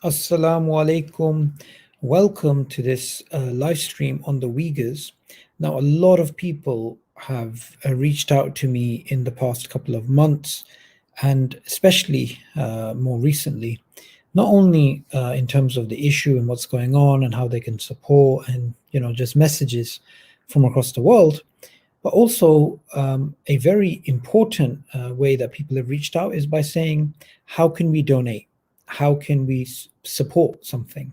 Assalamu alaikum. Welcome to this live stream on the Uyghurs. Now, a lot of people have reached out to me in the past couple of months, and especially more recently, not only in terms of the issue and what's going on and how they can support, and just messages from across the world, but also a very important way that people have reached out is by saying, how can we donate? How can we support something?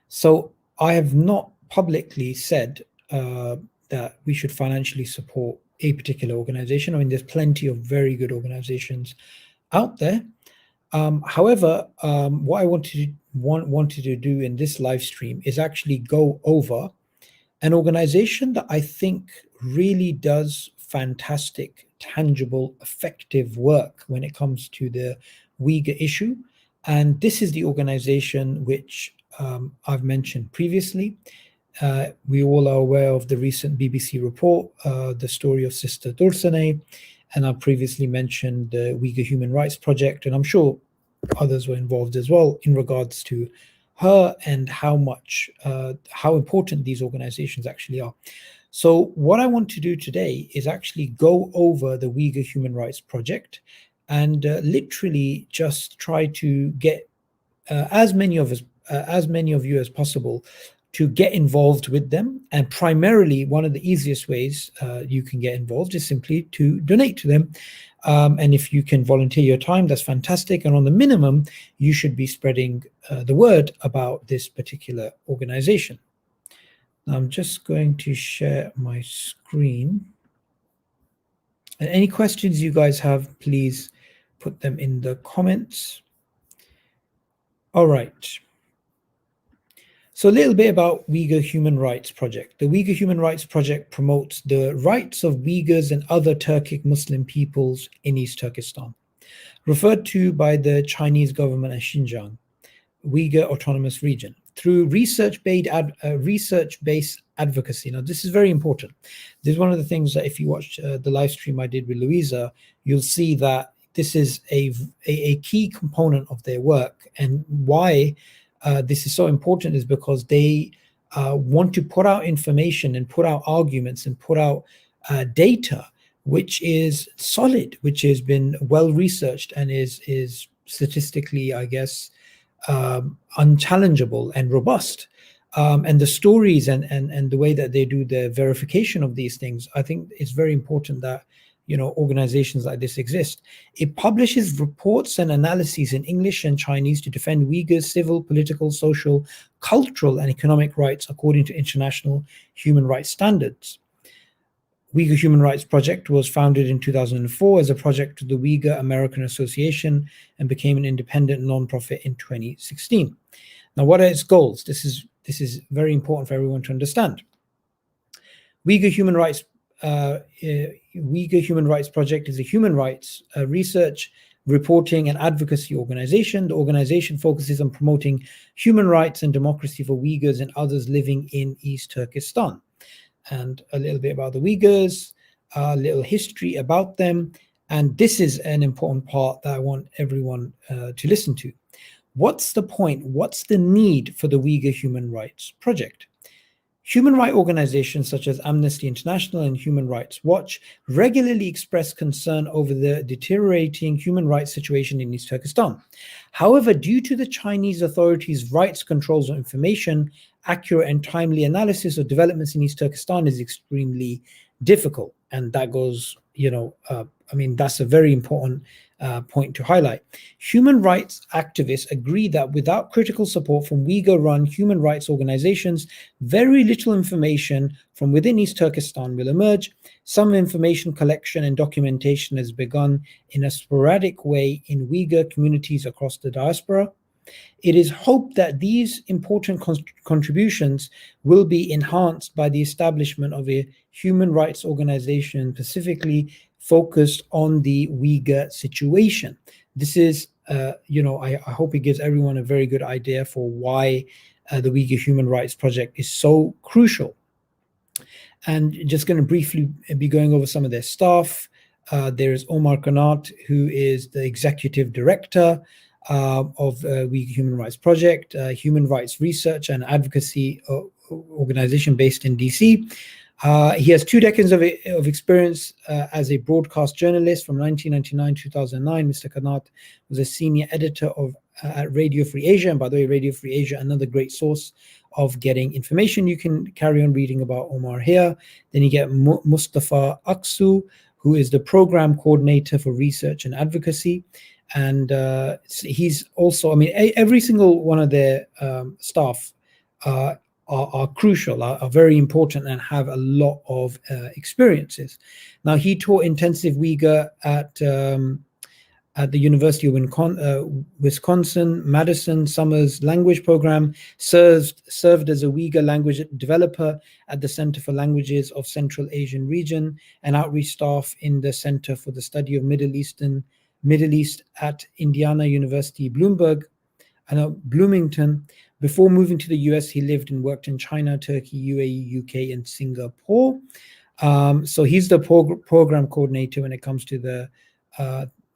So I have not publicly said that we should financially support a particular organization. I mean, there's plenty of very good organizations out there. However, what I wanted to do in this live stream is actually go over an organization that I think really does fantastic, tangible, effective work when it comes to the Uyghur issue. And this is the organization which I've mentioned previously. We all are aware of the recent BBC report, the story of Sister Dursane, and I previously mentioned the Uyghur Human Rights Project, and I'm sure others were involved as well in regards to her and how important these organizations actually are. So what I want to do today is actually go over the Uyghur Human Rights Project and literally just try to get as many of you as possible to get involved with them. And primarily, one of the easiest ways you can get involved is simply to donate to them. And if you can volunteer your time, that's fantastic. And on the minimum, you should be spreading the word about this particular organization. Now, I'm just going to share my screen. And any questions you guys have, please put them in the comments. All right. So a little bit about Uyghur Human Rights Project. The Uyghur Human Rights Project promotes the rights of Uyghurs and other Turkic Muslim peoples in East Turkestan, referred to by the Chinese government as Xinjiang, Uyghur Autonomous Region, through research-based advocacy. Now, this is very important. This is one of the things that if you watch the live stream I did with Louisa, you'll see that this is a key component of their work. And why this is so important is because they want to put out information and put out arguments and put out data which is solid, which has been well researched and is statistically, I guess, unchallengeable and robust. And the stories and the way that they do the verification of these things, I think it's very important that organizations like this exist. It publishes reports and analyses in English and Chinese to defend Uyghurs' civil, political, social, cultural, and economic rights according to international human rights standards. Uyghur Human Rights Project was founded in 2004 as a project of the Uyghur American Association and became an independent nonprofit in 2016. Now, what are its goals? This is very important for everyone to understand. Uyghur Human Rights Project is a human rights research, reporting, and advocacy organization. The organization focuses on promoting human rights and democracy for Uyghurs and others living in East Turkestan. And a little bit about the Uyghurs, a little history about them. And this is an important part that I want everyone to listen to. What's the point? What's the need for the Uyghur Human Rights Project? Human rights organizations such as Amnesty International and Human Rights Watch regularly express concern over the deteriorating human rights situation in East Turkestan. However, due to the Chinese authorities' rights controls on information, accurate and timely analysis of developments in East Turkestan is extremely difficult. And that goes, that's a very important point to highlight. Human rights activists agree that without critical support from Uyghur-run human rights organizations, very little information from within East Turkestan will emerge. Some information collection and documentation has begun in a sporadic way in Uyghur communities across the diaspora. It is hoped that these important contributions will be enhanced by the establishment of a human rights organization specifically focused on the Uyghur situation. This is, I hope it gives everyone a very good idea for why the Uyghur Human Rights Project is so crucial. And just going to briefly be going over some of their staff. There is Omar Kanat, who is the executive director. of Uyghur Human Rights Project, human rights research and advocacy organization based in DC. He has 2 decades of experience as a broadcast journalist from 1999 to 2009. Mr. Kanat was a senior editor of at Radio Free Asia. And by the way, Radio Free Asia, another great source of getting information. You can carry on reading about Omar here. Then you get Mustafa Aksu, who is the program coordinator for research and advocacy. And he's also, I mean, every single one of their staff are crucial, are very important, and have a lot of experiences. Now, he taught intensive Uyghur at the University of Wisconsin, Madison Summers Language Program, served as a Uyghur language developer at the Center for Languages of Central Asian Region, and outreach staff in the Center for the Study of Middle East at Indiana University, Bloomington. Before moving to the US, he lived and worked in China, Turkey, UAE, UK, and Singapore. So he's the program coordinator when it comes to the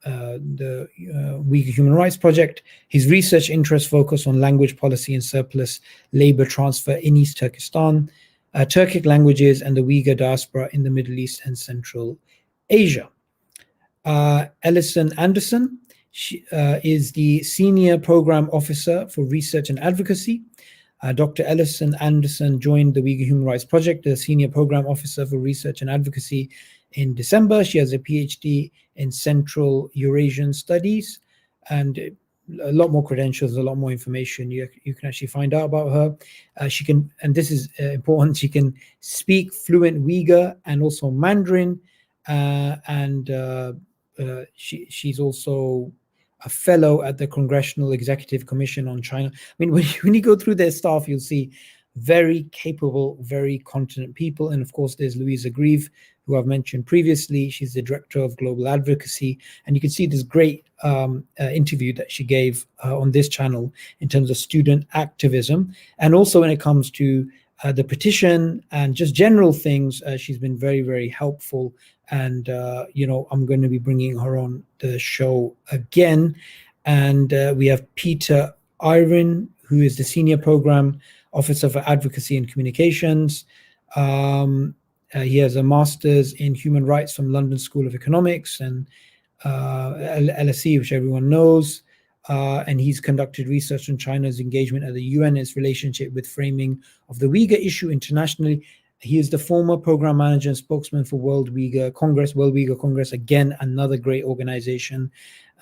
Uyghur Human Rights Project. His research interests focus on language policy and surplus labor transfer in East Turkestan, Turkic languages, and the Uyghur diaspora in the Middle East and Central Asia. Ellison Anderson is the Senior Program Officer for Research and Advocacy. Dr. Ellison Anderson joined the Uyghur Human Rights Project, the Senior Program Officer for Research and Advocacy, in December. She has a PhD in Central Eurasian Studies, and a lot more credentials, a lot more information you can actually find out about her. She can, and this is important, she can speak fluent Uyghur and also Mandarin, and she's also a fellow at the Congressional Executive Commission on China. I mean, when you go through their staff, you'll see very capable, very competent people. And of course, there's Louisa Grieve, who I've mentioned previously. She's the Director of Global Advocacy. And you can see this great interview that she gave on this channel in terms of student activism. And also when it comes to the petition and just general things, she's been very, very helpful. And, I'm going to be bringing her on the show again. And we have Peter Iron, who is the Senior Program Officer for Advocacy and Communications. He has a master's in human rights from London School of Economics and LSE, which everyone knows. And he's conducted research on China's engagement at the UN, its relationship with framing of the Uyghur issue internationally. He is the former program manager and spokesman for World Uyghur Congress. Again, another great organization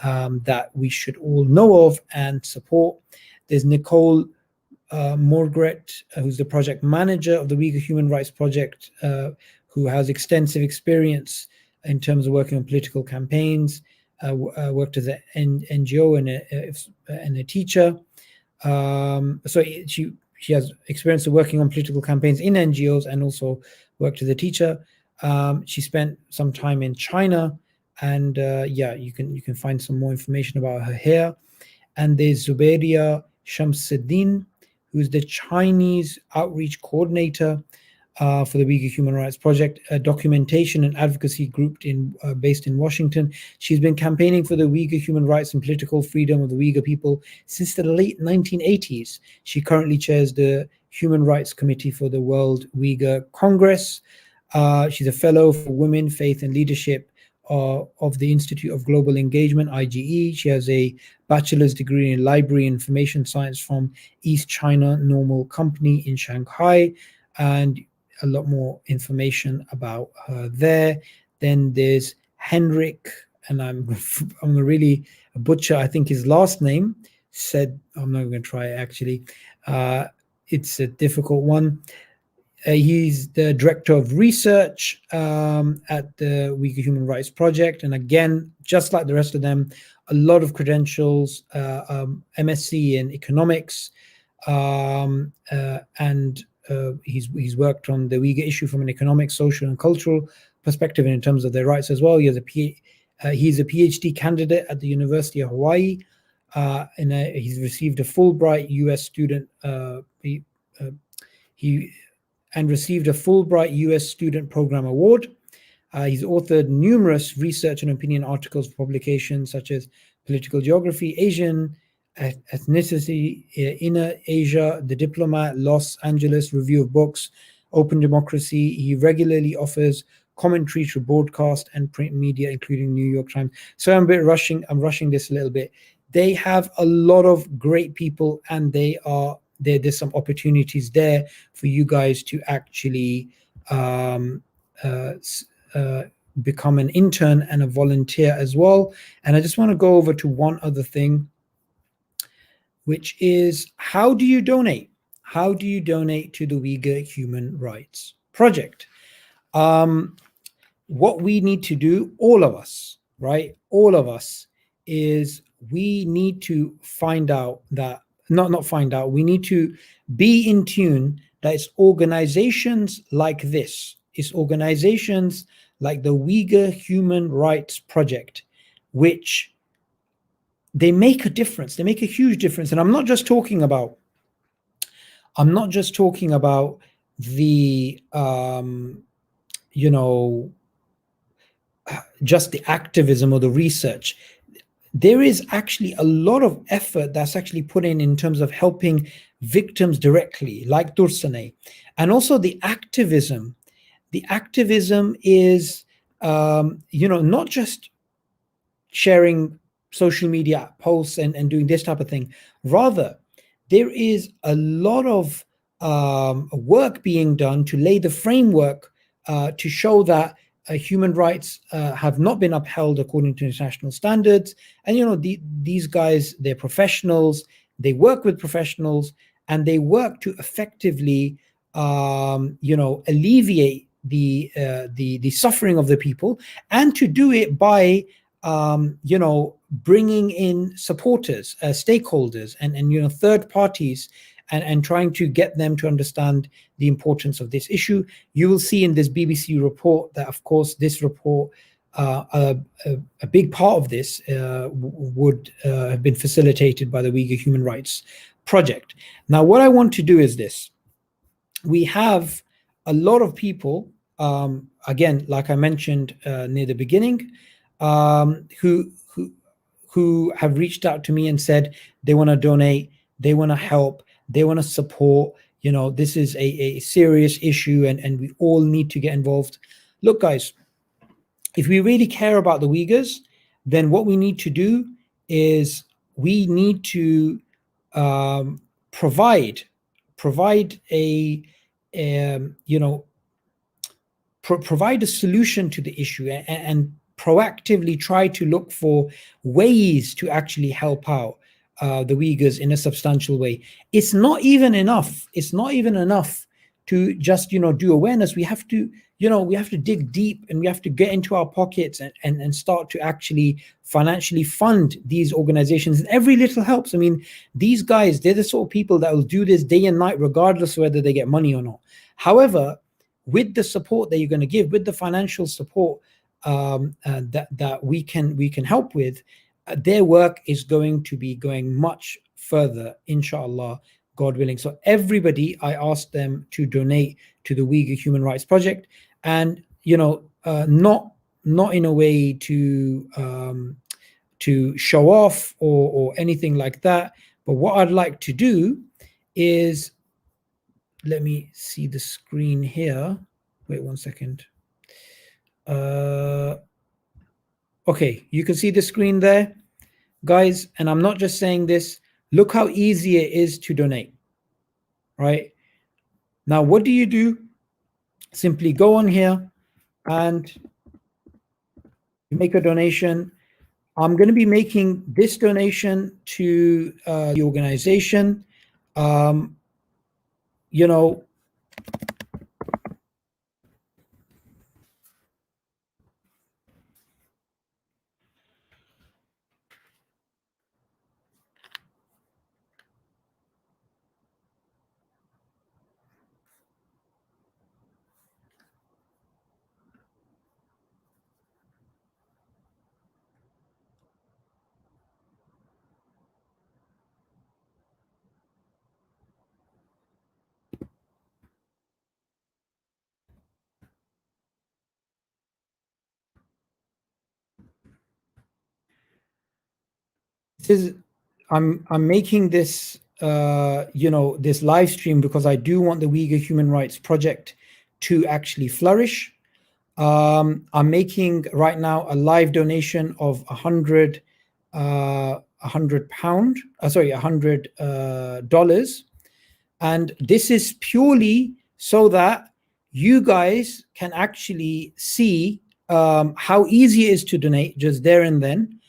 that we should all know of and support. There's Nicole Morgret, who's the project manager of the Uyghur Human Rights Project, who has extensive experience in terms of working on political campaigns, worked as an NGO and a teacher. So she has experience of working on political campaigns in NGOs and also worked as a teacher. She spent some time in China, and you can find some more information about her here. And there's Zubairia Shamsuddin, who's the Chinese outreach coordinator for the Uyghur Human Rights Project, a documentation and advocacy group based in Washington. She's been campaigning for the Uyghur human rights and political freedom of the Uyghur people since the late 1980s. She currently chairs the Human Rights Committee for the World Uyghur Congress. She's a fellow for Women, Faith and Leadership of the Institute of Global Engagement, IGE. She has a bachelor's degree in library information science from East China Normal Company in Shanghai, and a lot more information about her there. Then there's Henrik, and I'm really butcher, I think his last name, said, I'm not going to try it actually. It's a difficult one. He's the Director of Research at the Uyghur Human Rights Project. And again, just like the rest of them, a lot of credentials, MSc in economics, and he's worked on the Uyghur issue from an economic, social, and cultural perspective, and in terms of their rights as well. He's a PhD candidate at the University of Hawaii, and he's received a Fulbright U.S. student. And received a Fulbright U.S. Student Program Award. He's authored numerous research and opinion articles for publications such as Political Geography, Asian Ethnicity, Inner Asia, The Diplomat, Los Angeles, Review of Books, Open Democracy. He regularly offers commentary to broadcast and print media, including New York Times. So I'm a bit rushing. I'm rushing this a little bit. They have a lot of great people, and there's some opportunities there for you guys to actually um, uh, uh, become an intern and a volunteer as well. And I just want to go over to one other thing, which is, how do you donate? How do you donate to the Uyghur Human Rights Project? Um, what we need to do, all of us, right? All of us, is we need to find out that, not find out, we need to be in tune that it's organizations like this, it's organizations like the Uyghur Human Rights Project, which they make a difference. They make a huge difference. And I'm not just talking about the you know just the activism or the research. There is actually a lot of effort that's actually put in terms of helping victims directly, like Dursane. And also the activism. The activism is not just sharing social media posts and doing this type of thing. Rather, there is a lot of work being done to lay the framework to show that human rights have not been upheld according to international standards. And these guys, they're professionals. They work with professionals, and they work to effectively, alleviate the suffering of the people, and to do it by bringing in supporters, stakeholders, and third parties, and trying to get them to understand the importance of this issue. You will see in this BBC report that, of course, this report, a big part of this would have been facilitated by the Uyghur Human Rights Project. Now, what I want to do is this. We have a lot of people, again, like I mentioned near the beginning, who have reached out to me and said they want to donate, they want to help, they want to support. This is a serious issue, and we all need to get involved. Look, guys, if we really care about the Uyghurs, then what we need to do is we need to um, provide a you know provide a solution to the issue, and proactively try to look for ways to actually help out the Uyghurs in a substantial way. It's not even enough. It's not even enough to just do awareness. We have to dig deep, and we have to get into our pockets, and start to actually financially fund these organizations. And every little helps. I mean, these guys, they're the sort of people that will do this day and night, regardless of whether they get money or not. However, with the support that you're going to give, with the financial support that we can help with, their work is going to be going much further, inshallah, God willing. So everybody, I asked them to donate to the Uyghur Human Rights Project, and not in a way to show off or anything like that. But what I'd like to do is, let me see the screen here. Wait 1 second. Okay, you can see the screen there, guys. And I'm not just saying this. Look how easy it is to donate, right? Now, what do you do? Simply go on here and you make a donation. I'm going to be making this donation to the organization. Um, you know, is I'm making this this live stream because I do want the Uyghur Human Rights Project to actually flourish. I'm making right now a live donation of £100, sorry, $100, and this is purely so that you guys can actually see how easy it is to donate just there and then.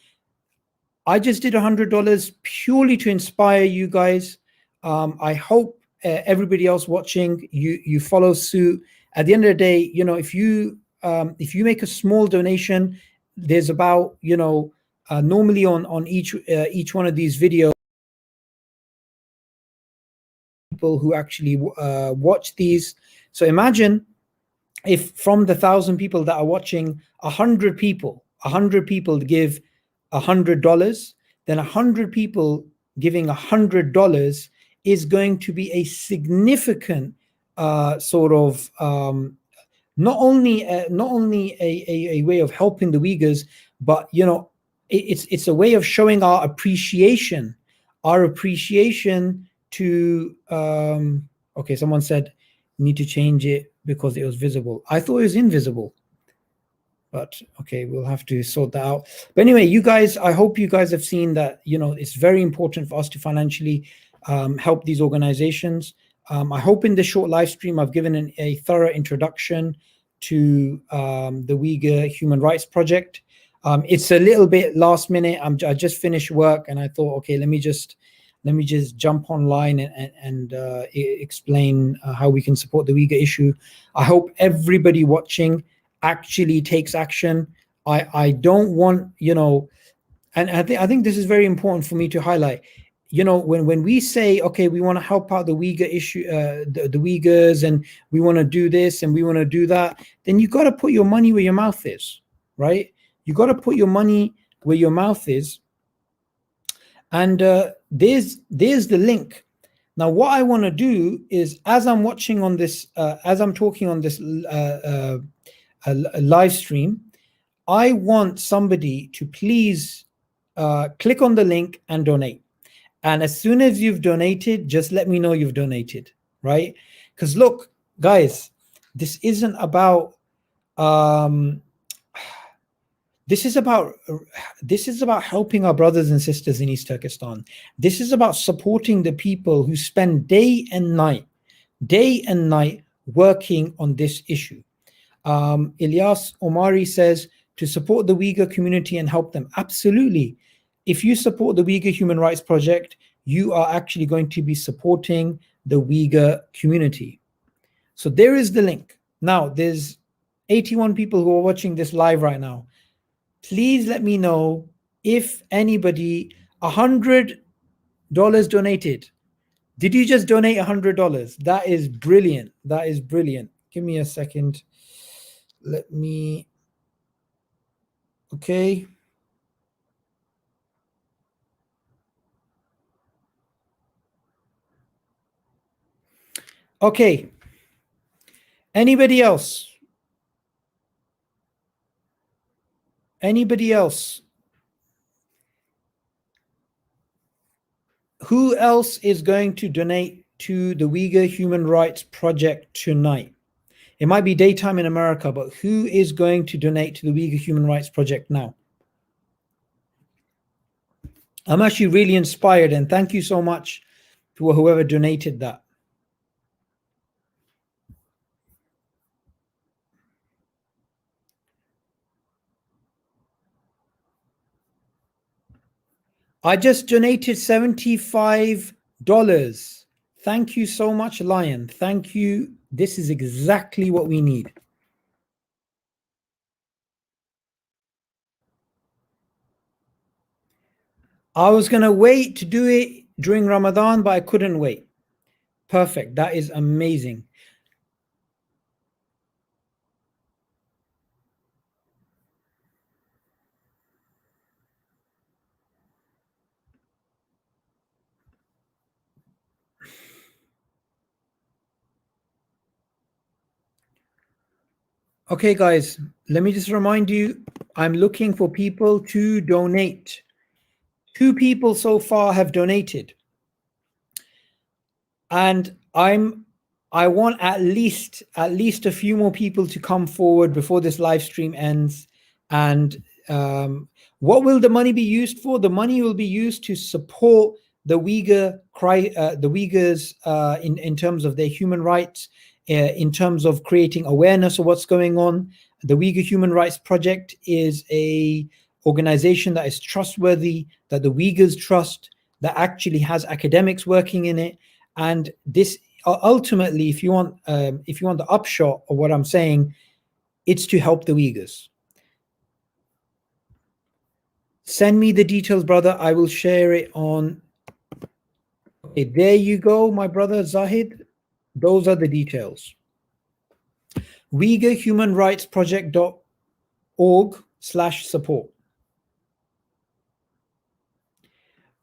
I just did $100 purely to inspire you guys. I hope everybody else watching you follow suit. At the end of the day, if you make a small donation, there's about normally on each one of these videos, people who actually watch these. So imagine if from the 1,000 people that are watching, 100 people give $100, then 100 people giving $100 is going to be a significant sort of not only a way of helping the Uyghurs, but it's a way of showing our appreciation to okay, someone said need to change it because it was visible. I thought it was invisible, but okay, we'll have to sort that out. But anyway, you guys, I hope you guys have seen that it's very important for us to financially help these organizations. I hope in this short live stream I've given a thorough introduction to the Uyghur Human Rights Project. It's a little bit last minute. I just finished work and I thought, okay, let me just jump online and explain how we can support the Uyghur issue. I hope everybody watching actually takes action. I don't want, and I think this is very important for me to highlight. When we say, okay, we want to help out the Uyghur issue, the Uyghurs, and we want to do this and we want to do that, then you got to put your money where your mouth is, right? You got to put your money where your mouth is. And there's the link. Now, what I want to do is, as I'm watching on this, as I'm talking on this live stream, I want somebody to please click on the link and donate. And as soon as you've donated, just let me know you've donated, right? Because look, guys, this isn't about this is about helping our brothers and sisters in East Turkestan. This is about supporting the people who spend day and night working on this issue. Ilyas Omari says, to support the Uyghur community and help them. Absolutely. If you support the Uyghur Human Rights Project, you are actually going to be supporting the Uyghur community. So there is the link. Now, there's 81 people who are watching this live right now. Please let me know if anybody, $100 donated. Did you just donate $100? That is brilliant. That is brilliant. Give me a second. Let me, okay. Okay. Anybody else? Anybody else? Who else is going to donate to the Uyghur Human Rights Project tonight? It might be daytime in America, but who is going to donate to the Uyghur Human Rights Project now? I'm actually really inspired, and thank you so much to whoever donated that. I just donated $75. Thank you so much, Lion. Thank you. This is exactly what we need. I was going to wait to do it during Ramadan, but I couldn't wait. Perfect. That is amazing. Okay, guys, let me just remind you, I'm looking for people to donate 2 people so far have donated, and I want at least a few more people to come forward before this live stream ends. And what will the money be used for? The money will be used to support the Uyghurs in terms of their human rights, in terms of creating awareness of what's going on. The Uyghur Human Rights Project is a organization that is trustworthy, that the Uyghurs trust, that actually has academics working in it. And this ultimately, if you want the upshot of what I'm saying, it's to help the Uyghurs. Send me the details, brother. I will share it on. Okay, there you go, my brother Zahid. Those are the details. UyghurHumanRightsProject.org/support.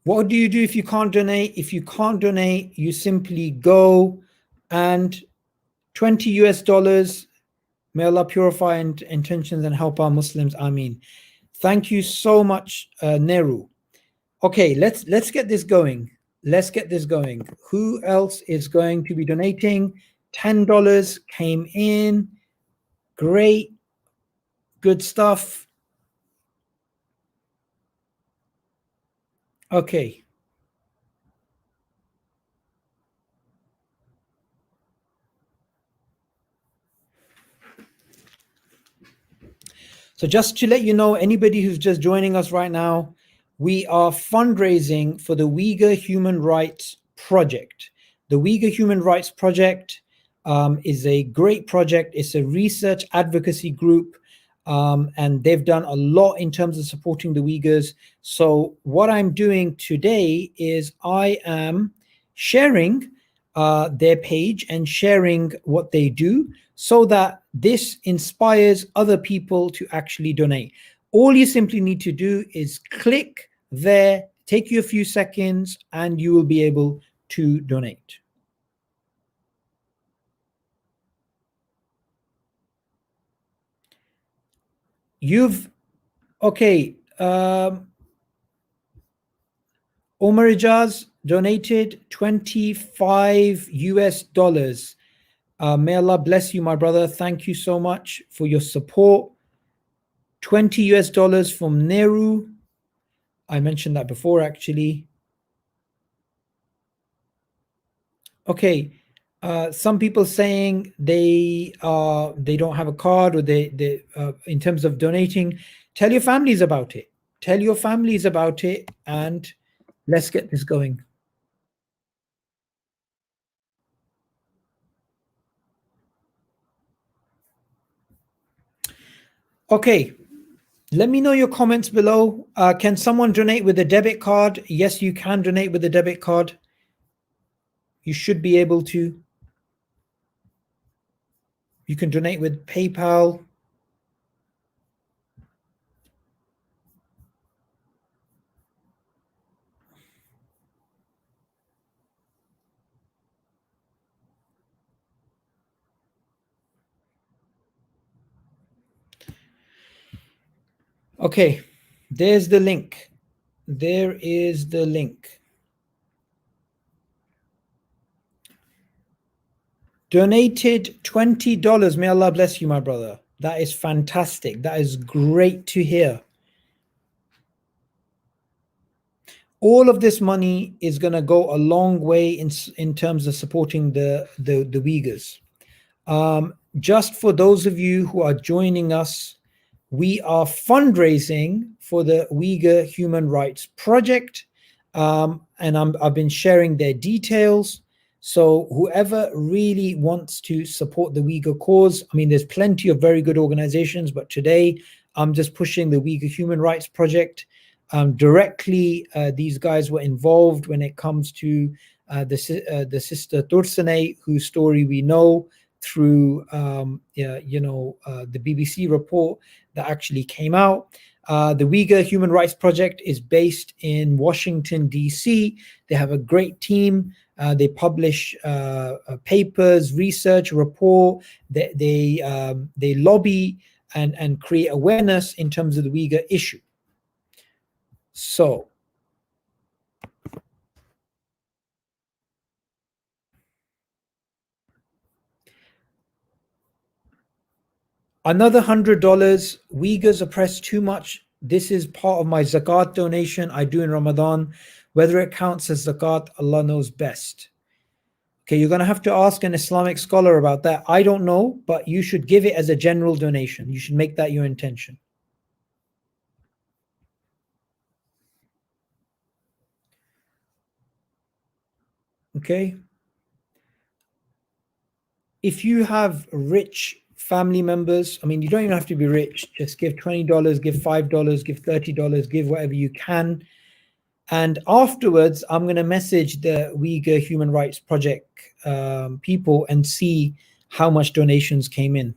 What do you do if you can't donate? If you can't donate, you simply go and $20. May Allah purify intentions and help our Muslims. Ameen. Thank you so much, Nehru. Okay, let's get this going. Let's get this going. Who else is going to be donating? $10 came in. Great. Good stuff. Okay. So just to let you know, anybody who's just joining us right now, we are fundraising for the Uyghur Human Rights Project. The Uyghur Human Rights Project is a great project. It's a research advocacy group, and they've done a lot in terms of supporting the Uyghurs. So what I'm doing today is I am sharing their page and sharing what they do, so that this inspires other people to actually donate. All you simply need to do is click there, take you a few seconds, and you will be able to donate. Okay, Omar Ijaz donated $25. May Allah bless you, my brother. Thank you so much for your support. $20 from Nehru. I mentioned that before, actually. Okay, some people saying they don't have a card, or they in terms of donating. Tell your families about it. Tell your families about it, and let's get this going. Okay, let me know your comments below. Can someone donate with a debit card? Yes, you can donate with a debit card. You should be able to. You can donate with PayPal. Okay, there's the link. There is the link. Donated $20. May Allah bless you, my brother. That is fantastic. That is great to hear. All of this money is going to go a long way in terms of supporting the Uyghurs. Just for those of you who are joining us, we are fundraising for the Uyghur Human Rights Project, and I've been sharing their details. So whoever really wants to support the Uyghur cause, I mean, there's plenty of very good organizations, but today I'm just pushing the Uyghur Human Rights Project. Directly, these guys were involved when it comes to the sister Tursane, whose story we know through the BBC report that actually came out. The Uyghur Human Rights Project is based in Washington, D.C. They have a great team. They publish papers, research, report. They lobby and create awareness in terms of the Uyghur issue. So Another $100. Uyghurs oppressed too much. This is part of my zakat donation I do in Ramadan. Whether it counts as zakat, Allah knows best. Okay, you're going to have to ask an Islamic scholar about that. I don't know, but you should give it as a general donation. You should make that your intention. Okay. If you have rich family members, I mean, you don't even have to be rich. Just give $20, give $5, give $30, give whatever you can. And afterwards, I'm going to message the Uyghur Human Rights Project people and see how much donations came in.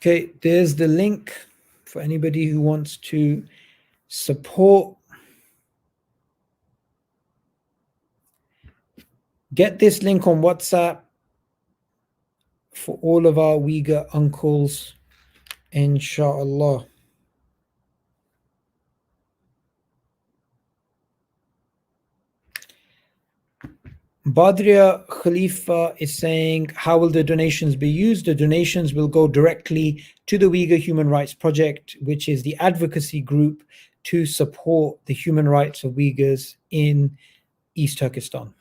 Okay, there's the link for anybody who wants to support. Get this link on WhatsApp for all of our Uyghur uncles, inshallah. Badria Khalifa is saying, how will the donations be used? The donations will go directly to the Uyghur Human Rights Project, which is the advocacy group to support the human rights of Uyghurs in East Turkestan.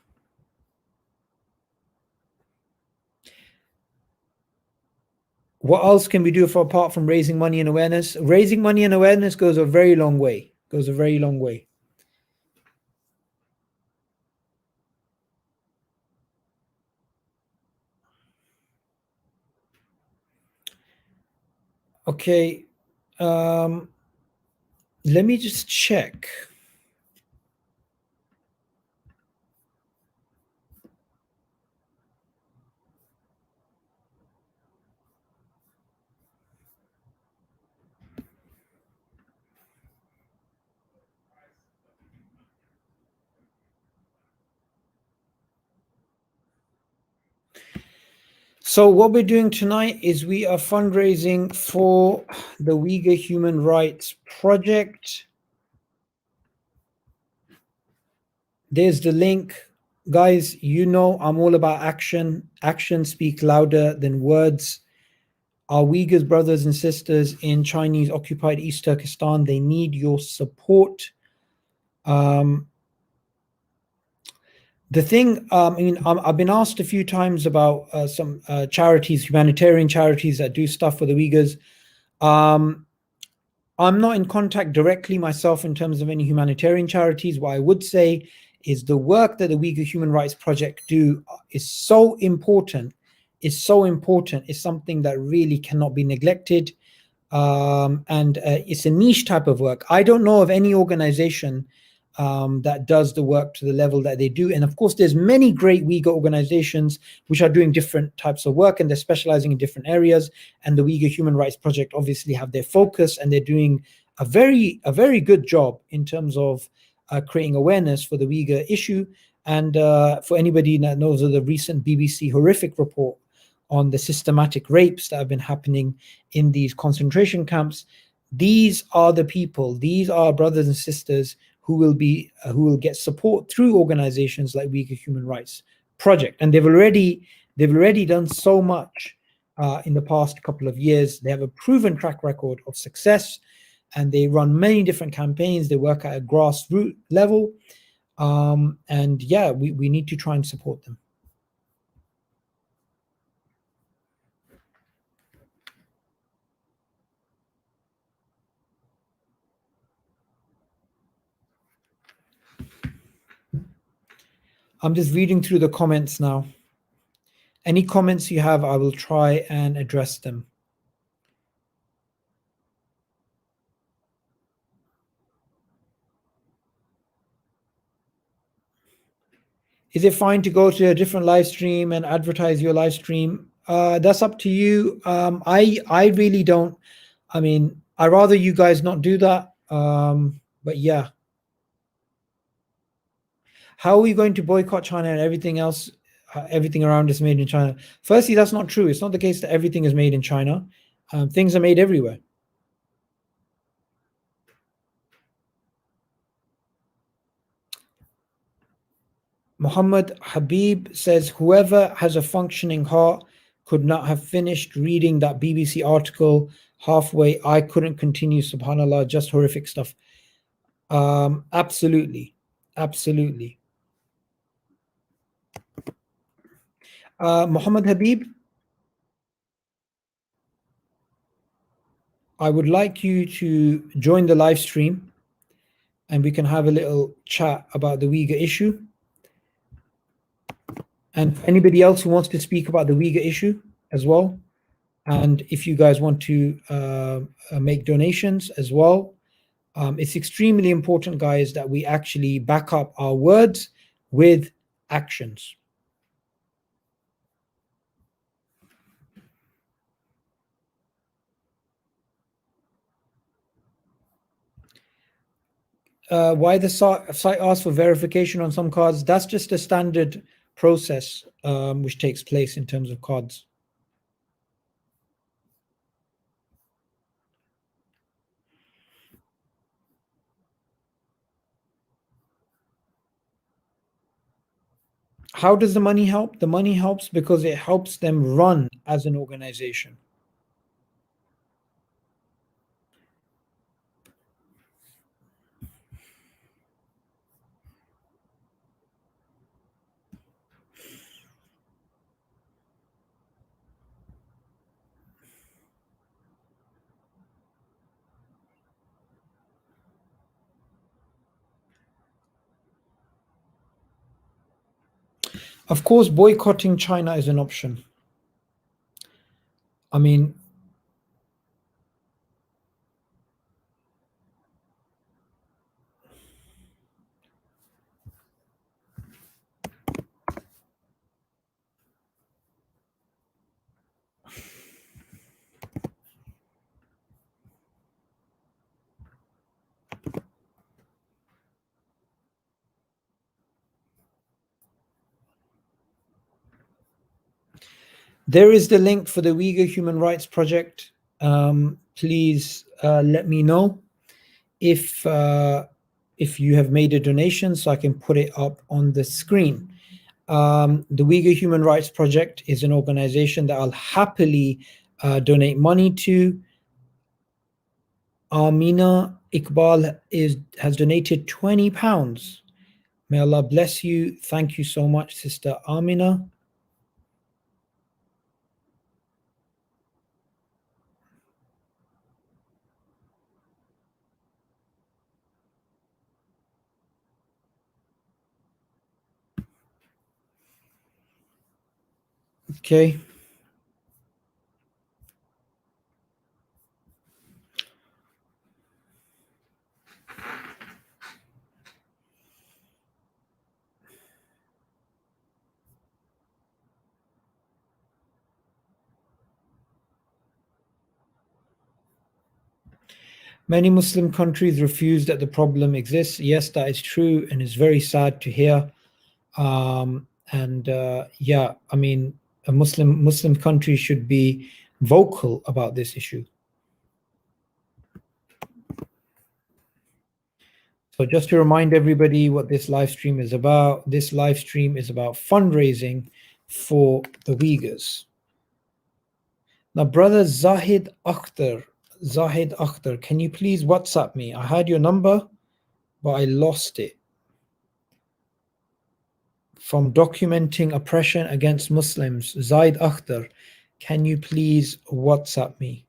What else can we do for apart from raising money and awareness? Raising money and awareness goes a very long way. Goes a very long way. Okay. Let me just check. So what we're doing tonight is we are fundraising for the Uyghur Human Rights Project. There's the link. Guys, you know I'm all about action. Actions speak louder than words. Our Uyghurs brothers and sisters in Chinese occupied East Turkestan, they need your support. The thing, I mean, I've been asked a few times about some charities, humanitarian charities that do stuff for the Uyghurs. I'm not in contact directly myself in terms of any humanitarian charities. What I would say is the work that the Uyghur Human Rights Project do is so important, is something that really cannot be neglected. And it's a niche type of work. I don't know of any organization that does the work to the level that they do. And of course, there's many great Uyghur organizations which are doing different types of work and they're specializing in different areas. And the Uyghur Human Rights Project obviously have their focus and they're doing a very good job in terms of creating awareness for the Uyghur issue. And for anybody that knows of the recent BBC horrific report on the systematic rapes that have been happening in these concentration camps, these are the people, these are brothers and sisters who will get support through organizations like Uyghur Human Rights Project, and they've already done so much in the past couple of years. They have a proven track record of success, and they run many different campaigns. They work at a grassroots level, and yeah, we need to try and support them. I'm just reading through the comments now. Any comments you have, I will try and address them. Is it fine to go to a different live stream and advertise your live stream? That's up to you. I really don't I mean, I rather you guys not do that. But yeah, how are we going to boycott China and everything else? Everything around is made in China. Firstly, that's not true. It's not the case that everything is made in China. Things are made everywhere. Muhammad Habib says, whoever has a functioning heart could not have finished reading that BBC article halfway. I couldn't continue, subhanAllah, just horrific stuff. Absolutely. Absolutely. Muhammad Habib, I would like you to join the live stream and we can have a little chat about the Uyghur issue. And anybody else who wants to speak about the Uyghur issue as well. And if you guys want to make donations as well, it's extremely important, guys, that we actually back up our words with actions. Why the site asks for verification on some cards? That's just a standard process which takes place in terms of cards. How does the money help? The money helps because it helps them run as an organization. Of course, boycotting China is an option. I mean, there is the link for the Uyghur Human Rights Project. Please let me know if you have made a donation so I can put it up on the screen. The Uyghur Human Rights Project is an organization that I'll happily donate money to. Amina Iqbal has donated £20. May Allah bless you. Thank you so much, Sister Amina. Okay. Many Muslim countries refuse that the problem exists. Yes, that is true, and it's very sad to hear. Yeah, I mean, a Muslim country should be vocal about this issue. So just to remind everybody what this live stream is about, this live stream is about fundraising for the Uyghurs. Now, brother Zahid Akhtar, can you please WhatsApp me? I had your number, but I lost it. From documenting oppression against Muslims, Zaid Akhtar, can you please WhatsApp me?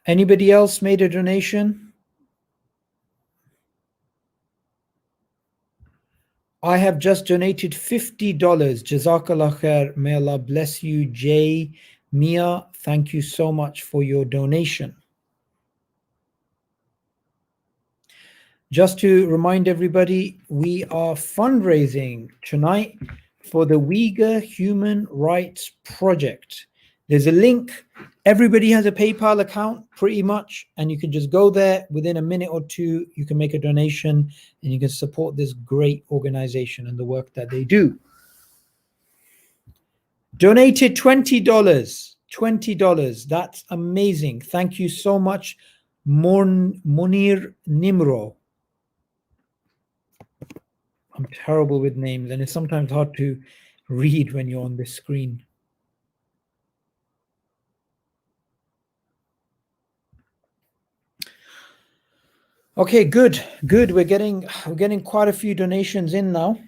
Anybody else made a donation? I have just donated $50. Jazakallah khair. May Allah bless you, Jay. Mia, thank you so much for your donation. Just to remind everybody, we are fundraising tonight for the Uyghur Human Rights Project. There's a link. Everybody has a PayPal account pretty much, and you can just go there within a minute or two. You can make a donation and you can support this great organization and the work that they do. Donated $20. $20. That's amazing. Thank you so much, Munir Nimro. I'm terrible with names, and it's sometimes hard to read when you're on the screen. Okay, good. We're getting quite a few donations in now.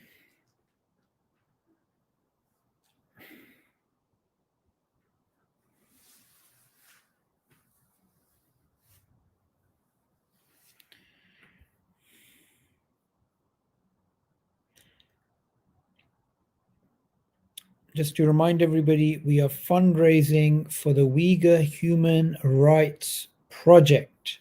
Just to remind everybody, we are fundraising for the Uyghur Human Rights Project.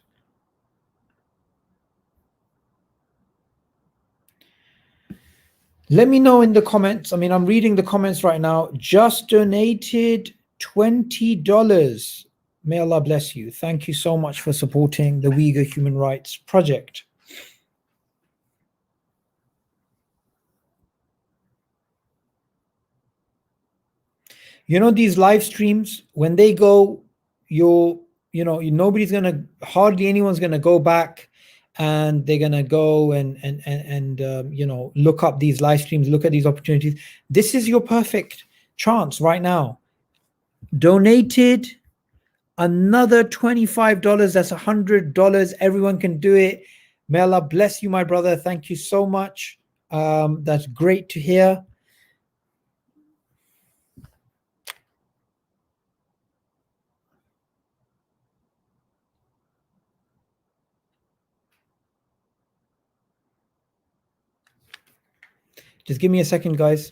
Let me know in the comments. I mean, I'm reading the comments right now. Just donated $20. May Allah bless you. Thank you so much for supporting the Uyghur Human Rights Project. You know, these live streams, when they go, nobody's gonna, hardly anyone's gonna go back, and they're gonna go and look up these live streams, look at these opportunities. This is your perfect chance right now. Donated another $25. That's $100. Everyone can do it. May Allah bless you, my brother. Thank you so much. That's great to hear. Just give me a second, guys.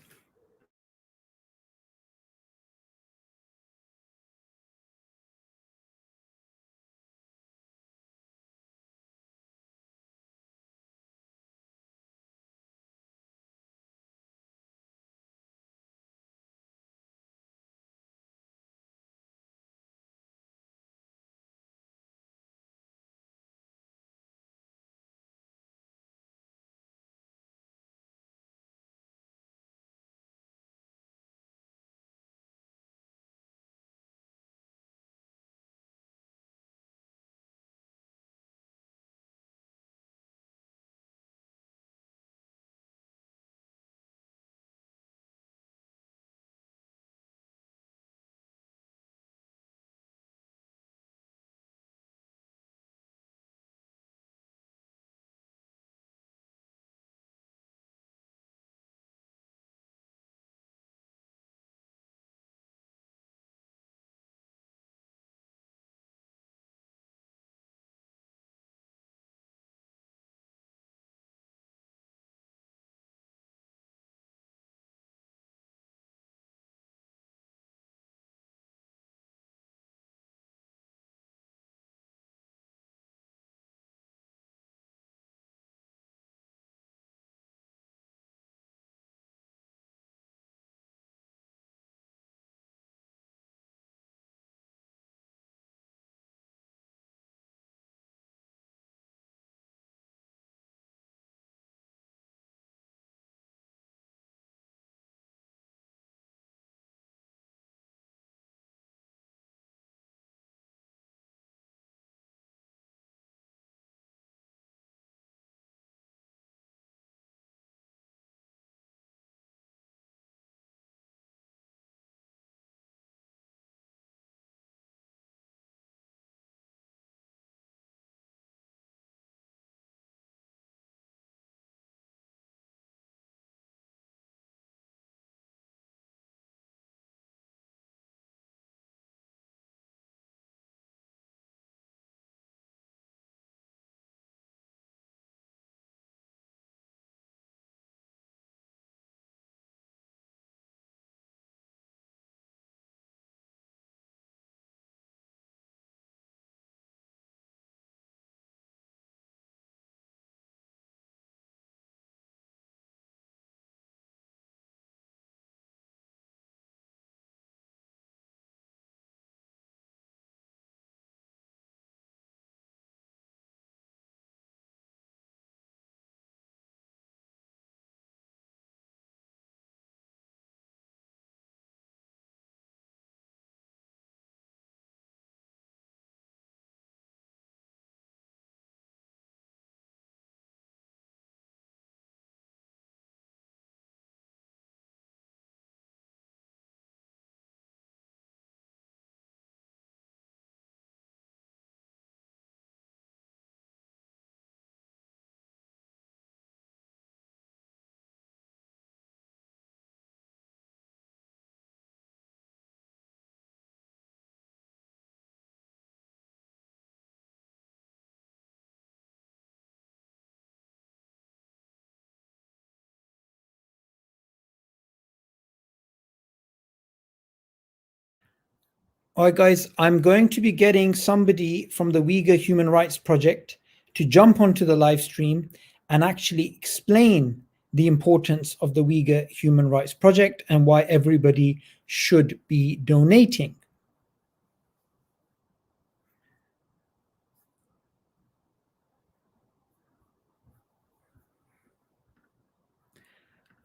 All right, guys, I'm going to be getting somebody from the Uyghur Human Rights Project to jump onto the live stream and actually explain the importance of the Uyghur Human Rights Project and why everybody should be donating.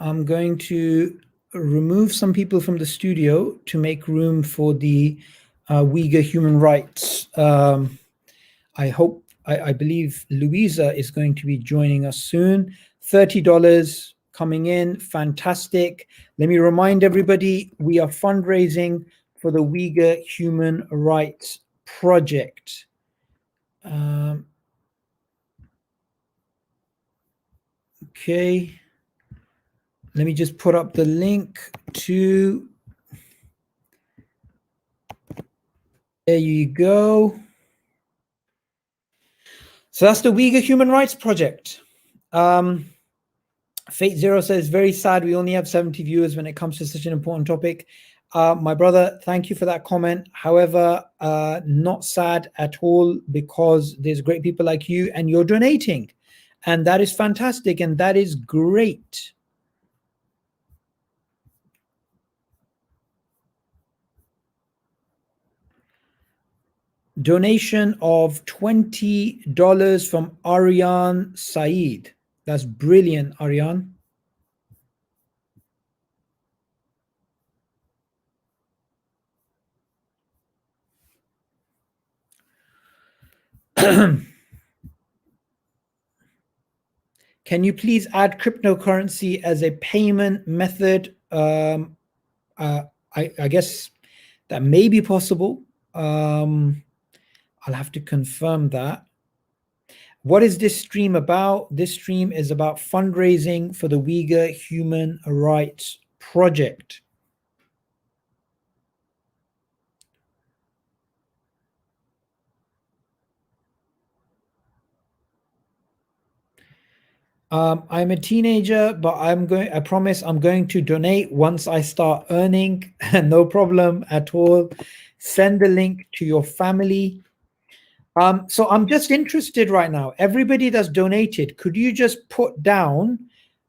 I'm going to remove some people from the studio to make room for the Uyghur human rights. I believe Louisa is going to be joining us soon. $30 coming in, fantastic. Let me remind everybody, we are fundraising for the Uyghur Human Rights Project. Okay. Let me just put up the link to, there you go. So that's the Uyghur Human Rights Project. Fate Zero says, very sad we only have 70 viewers when it comes to such an important topic. My brother, thank you for that comment. However, not sad at all, because there's great people like you and you're donating. And that is fantastic and that is great. Donation of $20 from Aryan Saeed. That's brilliant, Aryan. Can you please add cryptocurrency as a payment method? I guess that may be possible. I'll have to confirm that. What is this stream about? This stream is about fundraising for the Uyghur Human Rights Project. I'm a teenager, but I promise I'm going to donate once I start earning. No problem at all. Send the link to your family. So I'm just interested right now. Everybody that's donated, could you just put down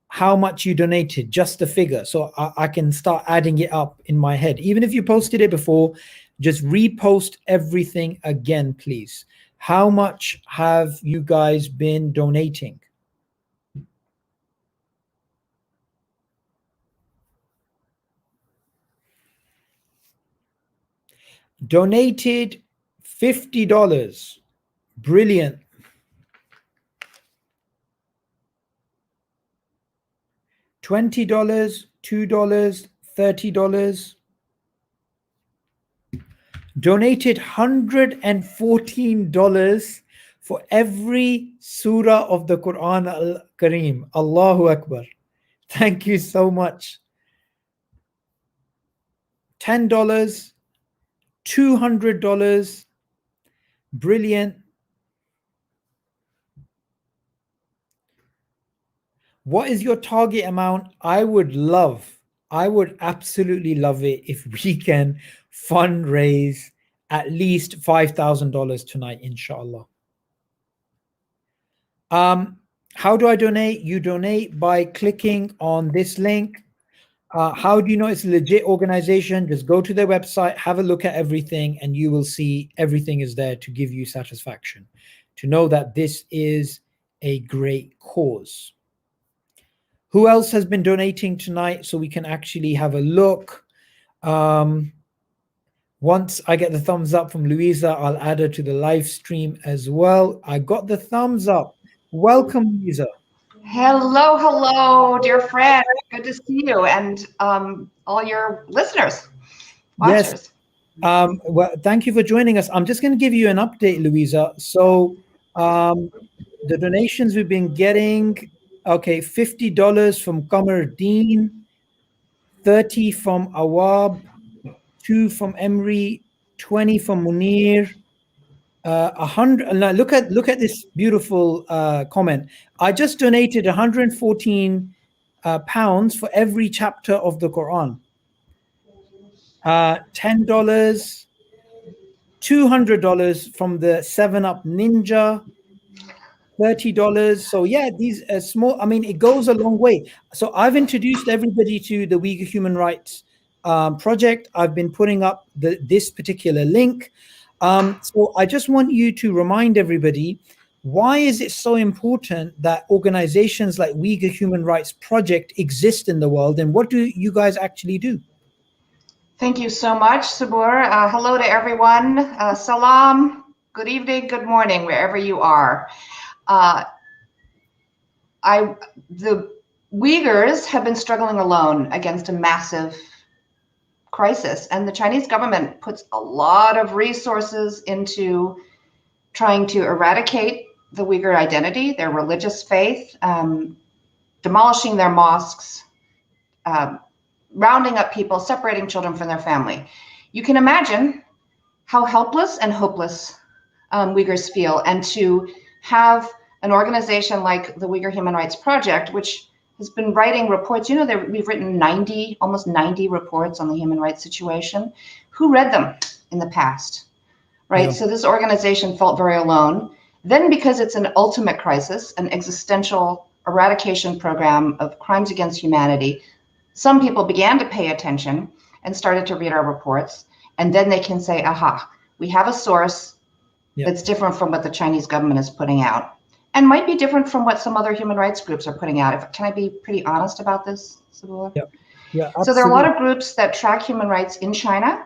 how much you donated, just the figure, so I can start adding it up in my head. Even if you posted it before, just repost everything again, please. How much have you guys been donating? Donated $50. Brilliant. $20, $2, $30. Donated $114 for every surah of the Quran al-Kareem. Allahu Akbar. Thank you so much. $10, $200. Brilliant. What is your target amount? I would absolutely love it if we can fundraise at least $5,000 tonight, inshallah. How do I donate? You donate by clicking on this link. How do you know it's a legit organization? Just go to their website, have a look at everything, and you will see everything is there to give you satisfaction, to know that this is a great cause. Who else has been donating tonight so we can actually have a look? Once I get the thumbs up from Louisa, I'll add her to the live stream as well. I got the thumbs up. Welcome, Louisa. Hello, hello, dear friend. Good to see you and all your listeners, watchers. Yes. Well, thank you for joining us. I'm just going to give you an update, Louisa. So the donations we've been getting, okay, $50 from Qamar Dean, 30 from Awab, 2 from Emery, 20 from Munir, 100. Now look at this beautiful comment. I just donated 114 pounds for every chapter of the Quran. $10, $200 from the 7-Up Ninja, $30. So yeah, these small, I mean, it goes a long way. So I've introduced everybody to the Uyghur Human Rights project. I've been putting up this particular link. So I just want you to remind everybody, why is it so important that organizations like Uyghur Human Rights Project exist in the world, and what do you guys actually do? Thank you so much, Sabur. Hello to everyone. Salam. Good evening, good morning, wherever you are. The Uyghurs have been struggling alone against a massive crisis, and the Chinese government puts a lot of resources into trying to eradicate the Uyghur identity, their religious faith, demolishing their mosques, rounding up people, separating children from their family. You can imagine how helpless and hopeless Uyghurs feel, and to have an organization like the Uyghur Human Rights Project, which has been writing reports. You know, we've written almost 90 reports on the human rights situation. Who read them in the past, right? Yeah. So this organization felt very alone. Then, because it's an ultimate crisis, an existential eradication program of crimes against humanity, some people began to pay attention and started to read our reports. And then they can say, aha, we have a source that's different from what the Chinese government is putting out, and might be different from what some other human rights groups are putting out. Can I be pretty honest about this, Sabula? Yeah, absolutely. So there are a lot of groups that track human rights in China,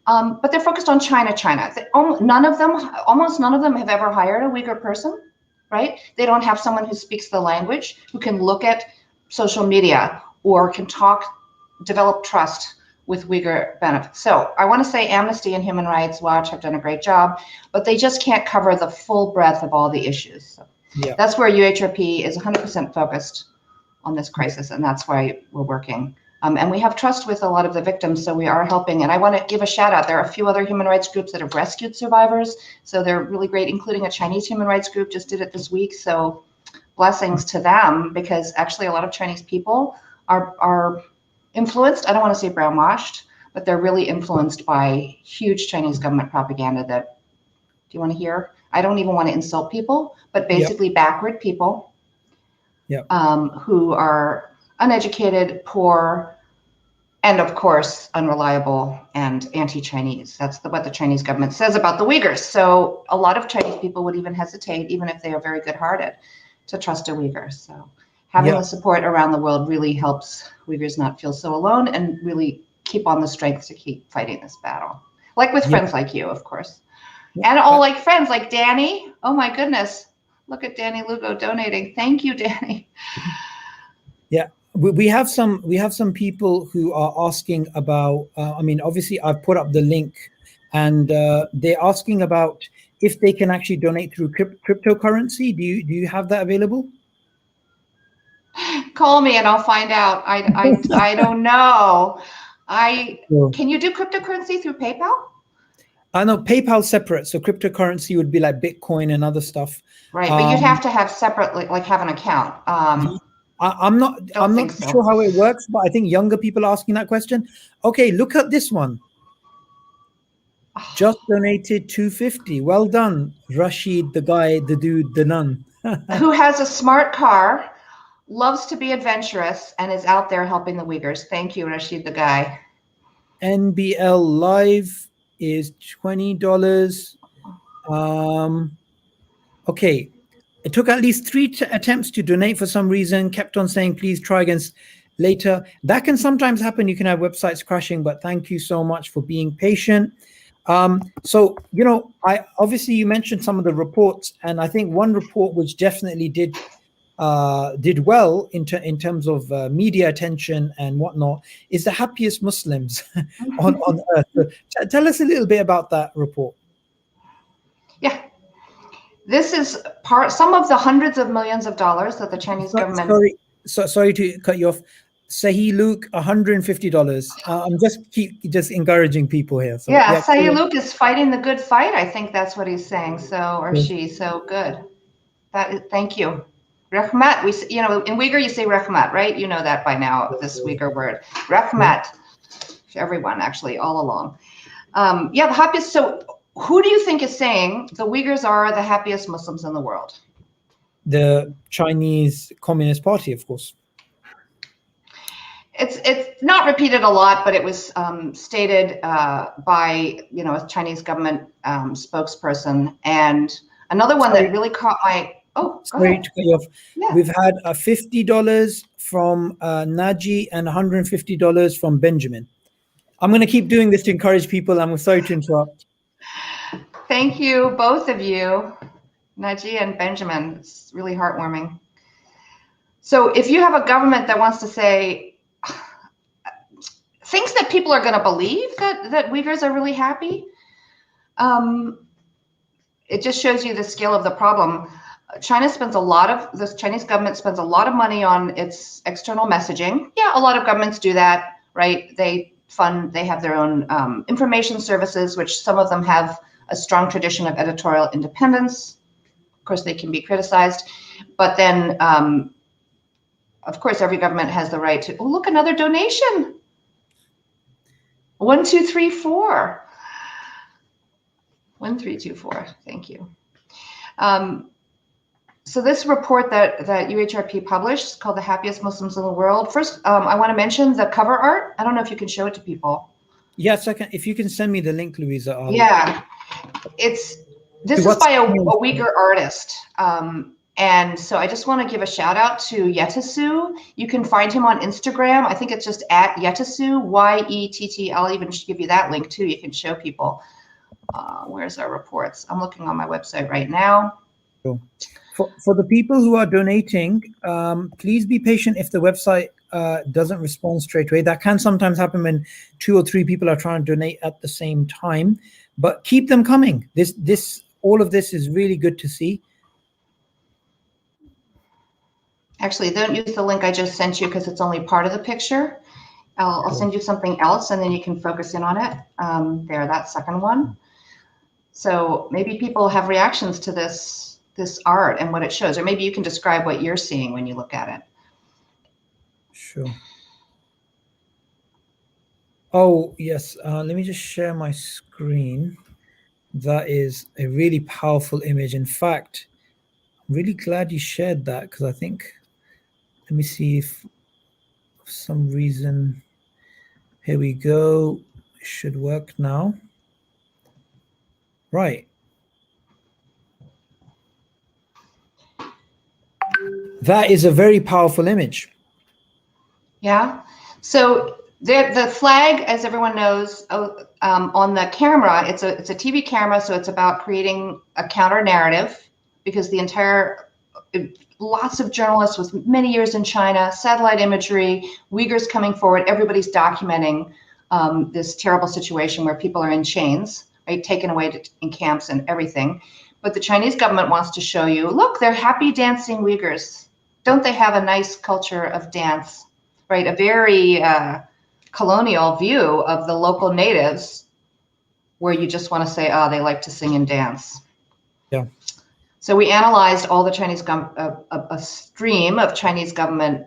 but they're focused on China. Almost none of them have ever hired a Uyghur person, right? They don't have someone who speaks the language, who can look at social media or can develop trust with Uyghur benefits. So I want to say Amnesty and Human Rights Watch have done a great job, but they just can't cover the full breadth of all the issues. So that's where UHRP is 100% focused on this crisis, and that's why we're working. And we have trust with a lot of the victims, so we are helping. And I want to give a shout out. There are a few other human rights groups that have rescued survivors, so they're really great, including a Chinese human rights group just did it this week. So blessings to them, because actually a lot of Chinese people are influenced, I don't want to say brainwashed, but they're really influenced by huge Chinese government propaganda that, do you want to hear? I don't even want to insult people, but basically backward people who are uneducated, poor, and of course, unreliable and anti-Chinese. That's what the Chinese government says about the Uyghurs. So a lot of Chinese people would even hesitate, even if they are very good-hearted, to trust a Uyghur. So having the support around the world really helps Uyghurs not feel so alone and really keep on the strength to keep fighting this battle. Like with friends like you, of course. And all like friends like Danny. Oh my goodness. Look at Danny Lugo donating. Thank you, Danny. Yeah, we have some people who are asking about, I mean, obviously I've put up the link, and they're asking about if they can actually donate through cryptocurrency. Do you have that available? Call me and I'll find out. I don't know. Can you do cryptocurrency through PayPal? I know PayPal's separate, so cryptocurrency would be like Bitcoin and other stuff. Right, but you'd have to have separately, like have an account. I'm not sure how it works, but I think younger people are asking that question. Okay, look at this one. Just donated $250. Well done, Rashid, the guy, the dude, the nun. Who has a smart car, loves to be adventurous, and is out there helping the Uyghurs. Thank you, Rashid, the guy. NBL Live is $20. Okay. It took at least 3 attempts to donate for some reason, kept on saying, please try again later. That can sometimes happen. You can have websites crashing, but thank you so much for being patient. So, you know, obviously you mentioned some of the reports, and I think one report which definitely did well in terms of media attention and whatnot is the happiest Muslims on earth. So tell us a little bit about that report. Yeah. This is some of the hundreds of millions of dollars that the Chinese government. Sorry to cut you off. Sahi Luke, $150. I'm just encouraging people here. So, yeah, Sahi Luke is fighting the good fight. I think that's what he's saying. She. So good. Thank you. Rahmat. In Uyghur you say Rahmat, right? You know that by now. This Uyghur word, Rahmat. Everyone actually all along. The happiest. So who do you think is saying the Uyghurs are the happiest Muslims in the world? The Chinese Communist Party, of course. It's not repeated a lot, but it was stated by a Chinese government spokesperson. And another one that really caught my go Sorry ahead. to cut you off. Yeah. We've had $50 from Naji and $150 from Benjamin. I'm going to keep doing this to encourage people. I'm sorry to interrupt. Thank you, both of you, Naji and Benjamin. It's really heartwarming. So if you have a government that wants to say, thinks that people are going to believe that Uyghurs are really happy, it just shows you the scale of the problem. The Chinese government spends a lot of money on its external messaging. Yeah, a lot of governments do that, right? They have their own information services, which some of them have a strong tradition of editorial independence. Of course, they can be criticized, but then, of course, every government has the right to, oh, look, another donation. 1234. 1324, thank you. So this report that UHRP published is called The Happiest Muslims in the World. First, I want to mention the cover art. I don't know if you can show it to people. Yes, I can. If you can send me the link, Louisa. Yeah, this is by a Uyghur artist. And so I just want to give a shout out to Yetisu. You can find him on Instagram. I think it's just at Yetisu, Y-E-T-T. I'll even give you that link too. You can show people. Where's our reports? I'm looking on my website right now. Cool. For the people who are donating, please be patient if the website doesn't respond straight away. That can sometimes happen when 2 or 3 people are trying to donate at the same time, but keep them coming. All of this is really good to see. Actually, don't use the link I just sent you because it's only part of the picture. I'll send you something else and then you can focus in on it. There, that second one. So maybe people have reactions to this art and what it shows, or maybe you can describe what you're seeing when you look at it. Sure. Oh, yes. Let me just share my screen. That is a really powerful image. In fact, I'm really glad you shared that because I think, let me see if for some reason, here we go. It should work now. Right. That is a very powerful image. Yeah. So the flag, as everyone knows, on the camera, it's a TV camera, so it's about creating a counter narrative because lots of journalists with many years in China, satellite imagery, Uyghurs coming forward, everybody's documenting this terrible situation where people are in chains, right, taken away in camps and everything. But the Chinese government wants to show you, look, they're happy dancing Uyghurs. Don't they have a nice culture of dance, right? A very colonial view of the local natives where you just want to say, oh, they like to sing and dance. Yeah. So we analyzed all the Chinese, a stream of Chinese government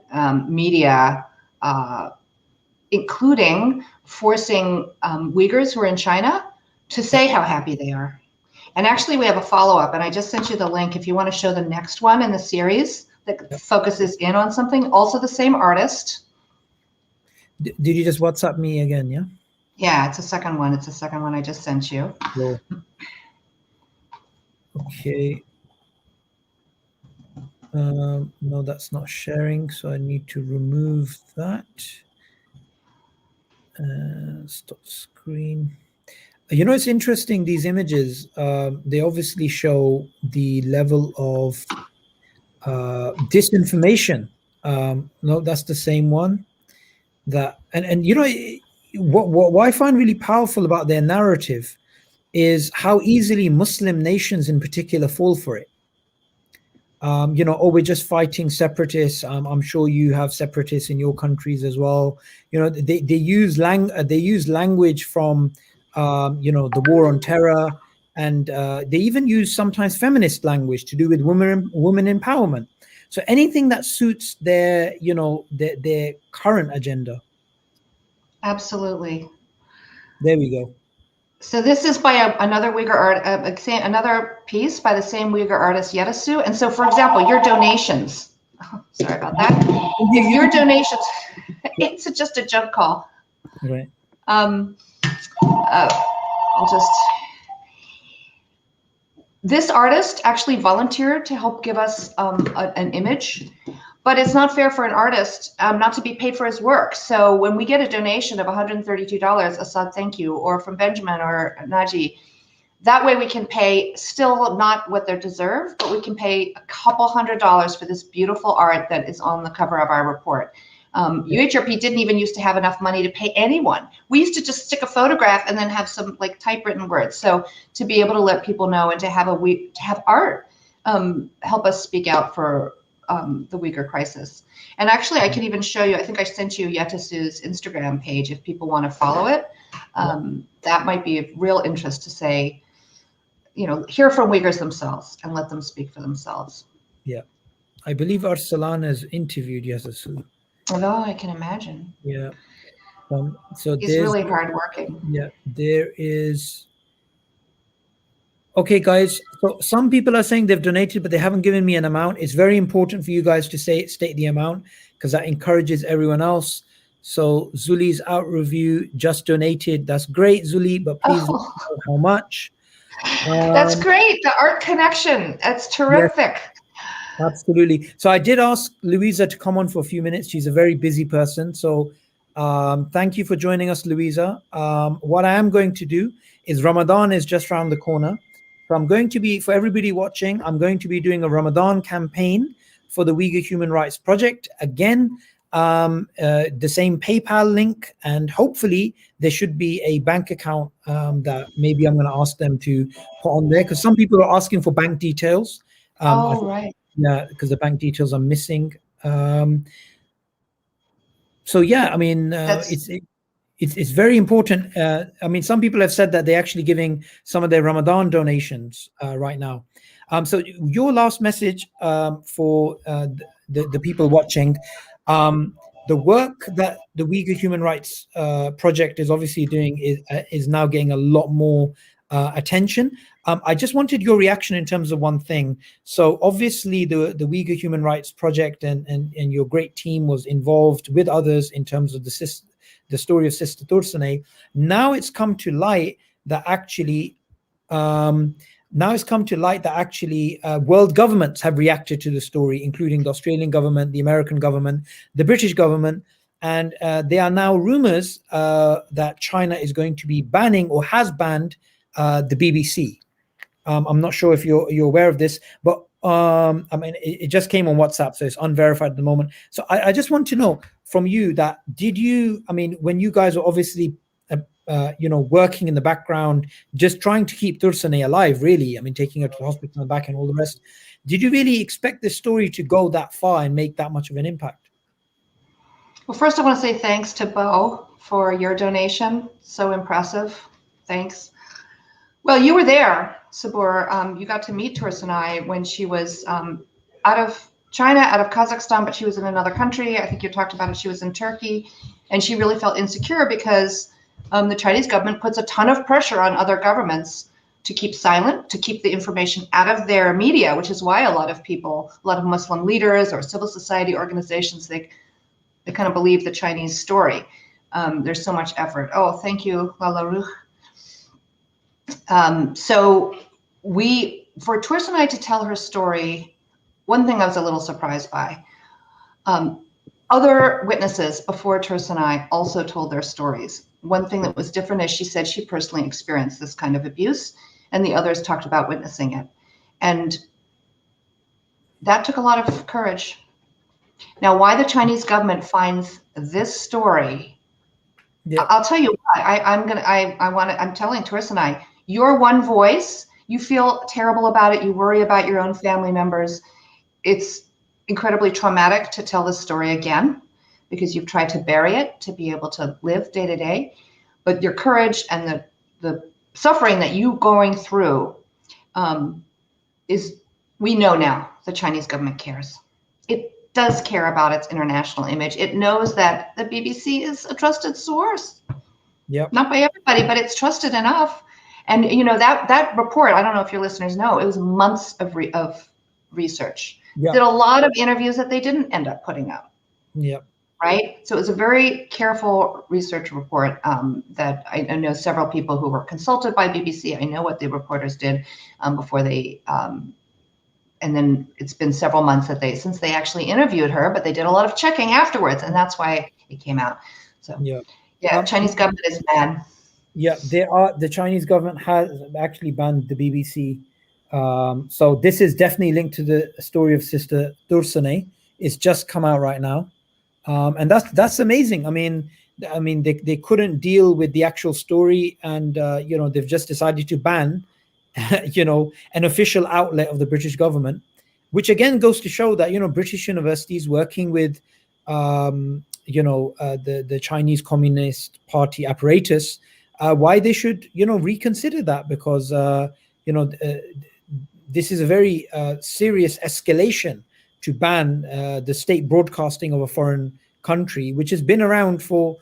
media, including forcing Uyghurs who are in China to say how happy they are. And actually we have a follow-up, and I just sent you the link if you want to show the next one in the series that focuses in on something. Also the same artist. Did you just WhatsApp me again, yeah? Yeah, it's a second one. It's the second one I just sent you. Cool. Okay. No, that's not sharing, so I need to remove that. Stop screen. You know, it's interesting, these images, they obviously show the level of disinformation. No, that's the same one. And you know, what I find really powerful about their narrative is how easily Muslim nations in particular fall for it. You know, oh, we're just fighting separatists. I'm sure you have separatists in your countries as well. You know, they use language from you know, the war on terror, and they even use sometimes feminist language to do with women empowerment. So anything that suits their, you know, their current agenda. Absolutely. There we go. So this is by another Uyghur art, another piece by the same Uyghur artist Yetasu. And so, for example, your donations. Sorry about that. If your donations, it's just a junk call. Right. I'll just. This artist actually volunteered to help give us an image, but it's not fair for an artist not to be paid for his work. So when we get a donation of $132, Assad, thank you, or from Benjamin or Naji, that way we can pay still not what they deserve, but we can pay a couple $100s for this beautiful art that is on the cover of our report. UHRP didn't even used to have enough money to pay anyone. We used to just stick a photograph and then have some like typewritten words. So to be able to let people know and to have art help us speak out for the Uyghur crisis. And actually, I can even show you. I think I sent you Yetasu's Instagram page if people want to follow it. That might be of real interest to say, hear from Uyghurs themselves and let them speak for themselves. Yeah, I believe Arsalan has interviewed Yetasu. Oh, I can imagine. Yeah. So he's really hardworking. Yeah, there is. Okay, guys. So some people are saying they've donated, but they haven't given me an amount. It's very important for you guys to state the amount because that encourages everyone else. So Zuli's out review just donated. That's great, Zuli, but please let me know how much. That's great. The art connection. That's terrific. Yes. Absolutely. So I did ask Louisa to come on for a few minutes. She's a very busy person. So thank you for joining us, Louisa. What I am going to do is Ramadan is just around the corner. So I'm going to be, for everybody watching, I'm going to be doing a Ramadan campaign for the Uyghur Human Rights Project. Again, the same PayPal link, and hopefully there should be a bank account that maybe I'm going to ask them to put on there, because some people are asking for bank details. Right. Yeah, because the bank details are missing. So yeah, I mean, it's very important. I mean, some people have said that they're actually giving some of their Ramadan donations right now. So your last message for the people watching, the work that the Uyghur Human Rights Project is obviously doing is now getting a lot more attention. I just wanted your reaction in terms of one thing. So obviously the Uyghur Human Rights Project and your great team was involved with others in terms of the story of Sister Tursunay. Now it's come to light that actually world governments have reacted to the story, including the Australian government, the American government, the British government, and there are now rumors that China is going to be banning or has banned the BBC. I'm not sure if you're aware of this, but I mean, it just came on WhatsApp, so it's unverified at the moment. So I just want to know from you that when you guys were obviously working in the background, just trying to keep Tursunay alive, really, I mean, taking her to the hospital and back and all the rest, did you really expect this story to go that far and make that much of an impact? Well, first I want to say thanks to Bo for your donation. So impressive. Thanks. Well, you were there, Sabur. You got to meet Tursunay when she was out of China, out of Kazakhstan, but she was in another country. I think you talked about it. She was in Turkey, and she really felt insecure because the Chinese government puts a ton of pressure on other governments to keep silent, to keep the information out of their media, which is why a lot of Muslim leaders or civil society organizations, they kind of believe the Chinese story. There's so much effort. Oh, thank you, Lala Ruh. So for Tursunay to tell her story, one thing I was a little surprised by, other witnesses before Tursunay also told their stories. One thing that was different is she said she personally experienced this kind of abuse, and the others talked about witnessing it. And that took a lot of courage. Now, why the Chinese government finds this story, I'll tell you why. I'm telling Tursunay, your one voice, you feel terrible about it, you worry about your own family members. It's incredibly traumatic to tell this story again because you've tried to bury it to be able to live day to day. But your courage and the suffering that you going through we know now the Chinese government cares. It does care about its international image. It knows that the BBC is a trusted source. Yep. Not by everybody, but it's trusted enough And you know that report, I don't know if your listeners know, it was months of research. Yeah. Did a lot of interviews that they didn't end up putting out. Yeah. Right? So it was a very careful research report that I know several people who were consulted by BBC. I know what the reporters did before they, and then it's been several months since they actually interviewed her, but they did a lot of checking afterwards, and that's why it came out. So Yeah. yeah, Chinese government is mad. Yeah, the Chinese government has actually banned the BBC. So this is definitely linked to the story of Sister Dursane. It's just come out right now. And that's amazing. I mean, they couldn't deal with the actual story, and they've just decided to ban, an official outlet of the British government, which again goes to show that British universities working with, the Chinese Communist Party apparatus, why they should reconsider that, because you know uh, this is a very serious escalation to ban the state broadcasting of a foreign country, which has been around for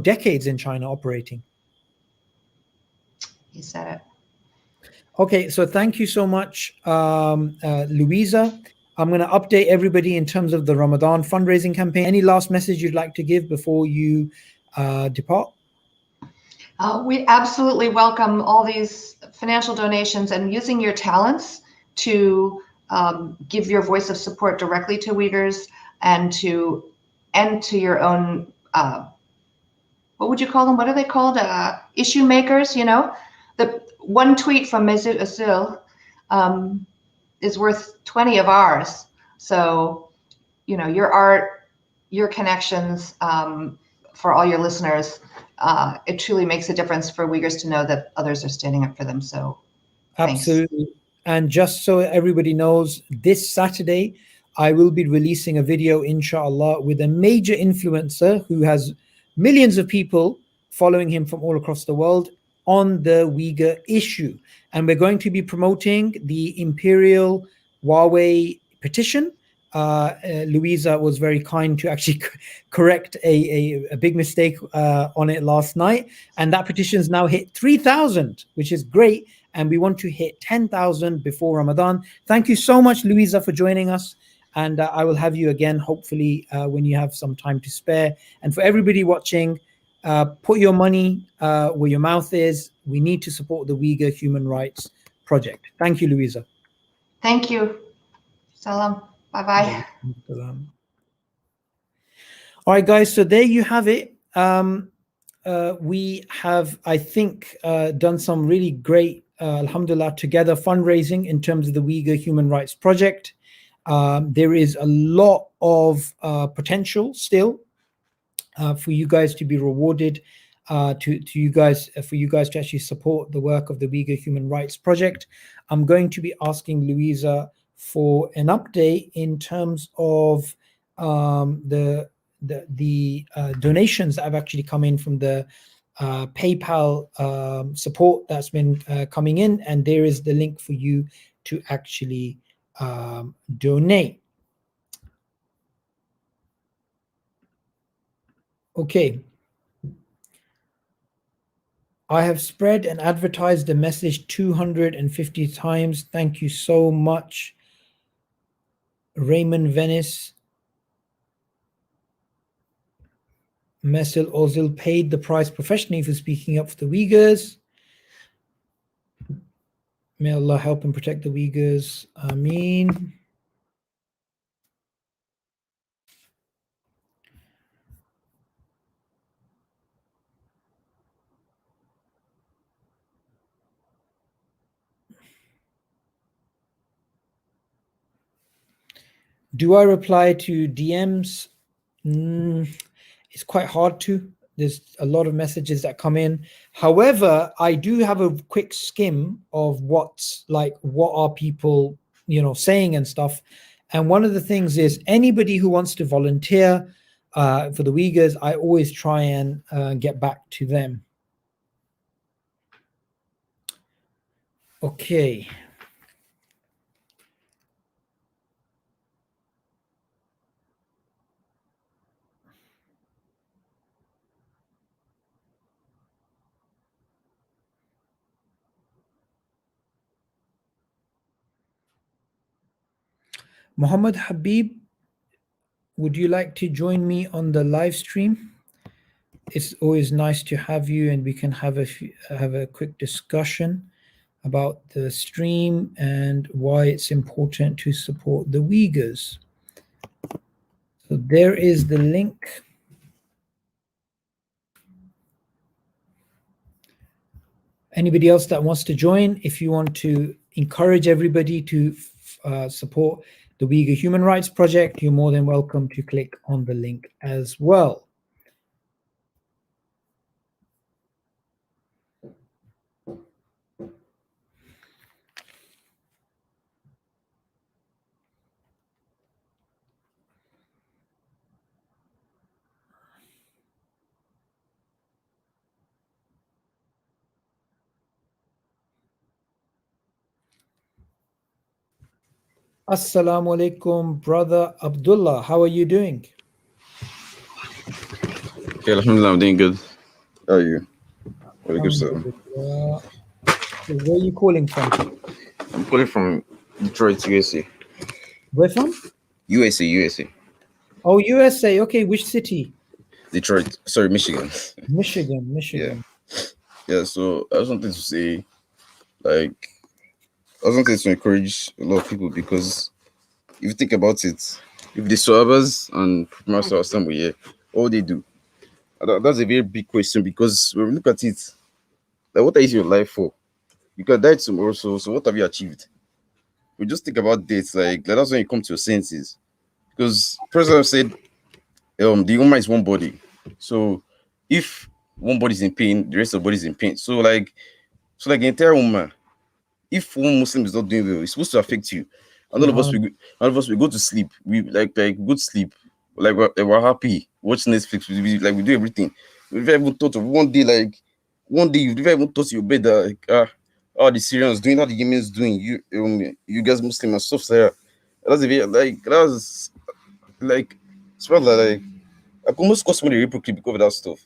decades in China operating. He said it. Okay, so thank you so much, Louisa. I'm going to update everybody in terms of the Ramadan fundraising campaign. Any last message you'd like to give before you depart? We absolutely welcome all these financial donations and using your talents to give your voice of support directly to Uyghurs and to your own, what would you call them? What are they called? Issue makers, The one tweet from Mesut Özil is worth 20 of ours. So, your art, your connections, for all your listeners, it truly makes a difference for Uyghurs to know that others are standing up for them. So thanks. Absolutely. And just so everybody knows, this Saturday, I will be releasing a video, inshallah, with a major influencer who has millions of people following him from all across the world on the Uyghur issue. And we're going to be promoting the Imperial Huawei petition. Louisa was very kind to actually correct a big mistake on it last night. And that petition's now hit 3,000, which is great, and we want to hit 10,000 before Ramadan. Thank you so much, Louisa, for joining us. And I will have you again, hopefully, when you have some time to spare. And for everybody watching, put your money where your mouth is. We need to support the Uyghur Human Rights Project. Thank you, Louisa. Thank you. Salam. Bye bye. All right, guys. So there you have it. We have, I think, done some really great, alhamdulillah, together fundraising in terms of the Uyghur Human Rights Project. There is a lot of potential still for you guys to be rewarded, to you guys, for you guys to actually support the work of the Uyghur Human Rights Project. I'm going to be asking Louisa for an update in terms of the donations that have actually come in from the PayPal support that's been coming in, and there is the link for you to actually donate. Okay. I have spread and advertised the message 250 times. Thank you so much, Raymond Venice. Mesut Ozil paid the price professionally for speaking up for the Uyghurs. May Allah help and protect the Uyghurs. Ameen. Do I reply to DMs? It's quite hard to. There's a lot of messages that come in. However, I do have a quick skim of what are people, saying and stuff. And one of the things is anybody who wants to volunteer for the Uyghurs, I always try and get back to them. Okay. Muhammad Habib, would you like to join me on the live stream? It's always nice to have you, and we can have a quick discussion about the stream and why it's important to support the Uyghurs. So there is the link. Anybody else that wants to join, if you want to encourage everybody to support the Uyghur Human Rights Project, you're more than welcome to click on the link as well. Assalamu alaikum, brother Abdullah. How are you doing? Okay, alhamdulillah, I'm doing good. How are you? Walaikum salam. Alhamdulillah. So where are you calling from? I'm calling from Detroit, USA. Where from? USA. Oh, USA. Okay, which city? Detroit. Sorry, Michigan. Michigan. Yeah, so I just wanted to say, like, I just wanted to encourage a lot of people because if you think about it, if the Sahabas and Prophet are somewhere here, all they do, that's a very big question because when we look at it, like, what is your life for? You can die tomorrow, so what have you achieved? We just think about dates, like that's when you come to your senses. Because President said, the human is one body. So if one body is in pain, the rest of the body is in pain. So like the entire woman, if one Muslim is not doing well, it's supposed to affect you. And all of us we go to sleep. We like go to sleep. Like we're happy, watch Netflix, we do everything. We've never even thought of one day, you've never even thought your bed that how the Syrians doing, how the Yemen's doing, you guys Muslim and stuff like that. That's a very like I could almost cost money hypocrite because of that stuff.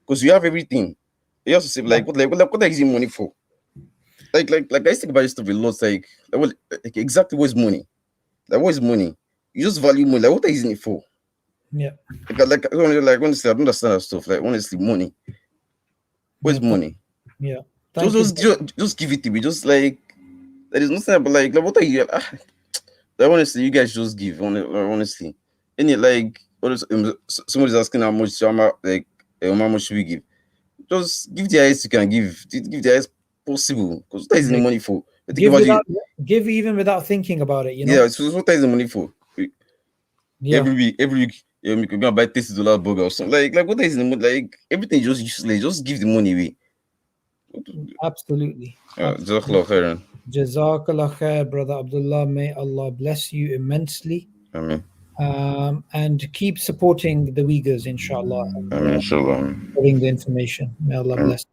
Because you have everything. You have to say what are you using money for? Like I used to think about this stuff a lot. Like exactly what is money? Like what is money? You just value money. Like what are you using it for? Yeah. Honestly, I don't understand that stuff. Like honestly, money. What is money? Yeah. Just give it to me. Just like there is nothing about like what are you? Like honestly, you guys just give. Honestly, and it like somebody's asking how much should we give? Just give the highest you can give. Give the highest possible. Because what is the money for? Give even without thinking about it. Yeah. So what is the money for? Yeah. Every week, you can go and buy $30 burger or something. Like what is the money? Like everything just useless. Just give the money away. Absolutely. Jazakallah khairan. Jazakallah khair, brother Abdullah. May Allah bless you immensely. Amen. And keep supporting the Uyghurs, inshallah. Amen, inshallah. Spreading the information. May Allah bless.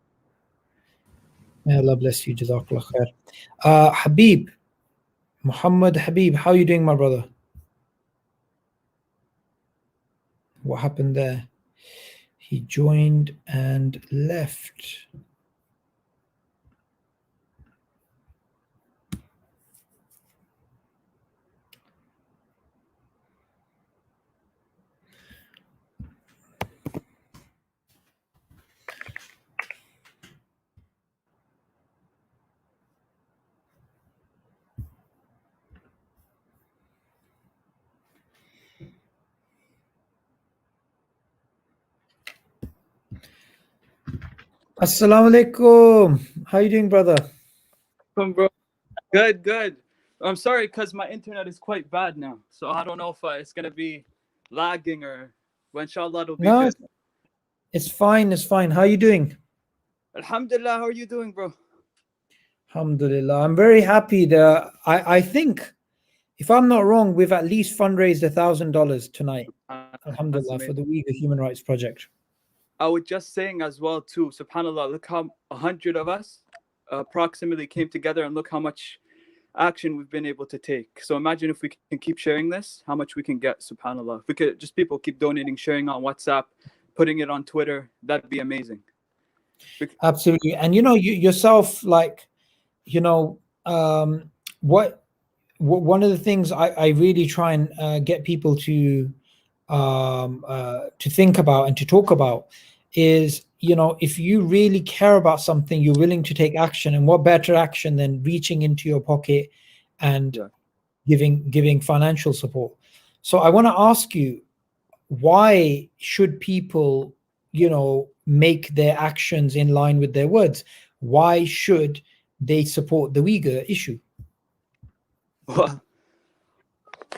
May Allah bless you. Jazakallah khair. Habib, Muhammad Habib, how are you doing, my brother? What happened there? He joined and left. Assalamu alaikum. How are you doing, brother? Bro. Good. I'm sorry because my internet is quite bad now. So I don't know if it's going to be lagging or when inshallah it'll be good. It's fine. How are you doing? Alhamdulillah, how are you doing, bro? Alhamdulillah. I'm very happy that I think, if I'm not wrong, we've at least fundraised $1,000 tonight. Alhamdulillah, for the Uyghur Human Rights Project. I was just saying as well too, subhanallah, look how 100 of us approximately came together and look how much action we've been able to take. So imagine if we can keep sharing this, how much we can get, subhanallah. If we could just people keep donating, sharing on WhatsApp, putting it on Twitter, that'd be amazing. Absolutely. And you yourself, like, what one of the things I really try and get people to think about and to talk about is, if you really care about something, you're willing to take action, and what better action than reaching into your pocket and Yeah. giving financial support. So I want to ask you, why should people, make their actions in line with their words? Why should they support the Uyghur issue? Well,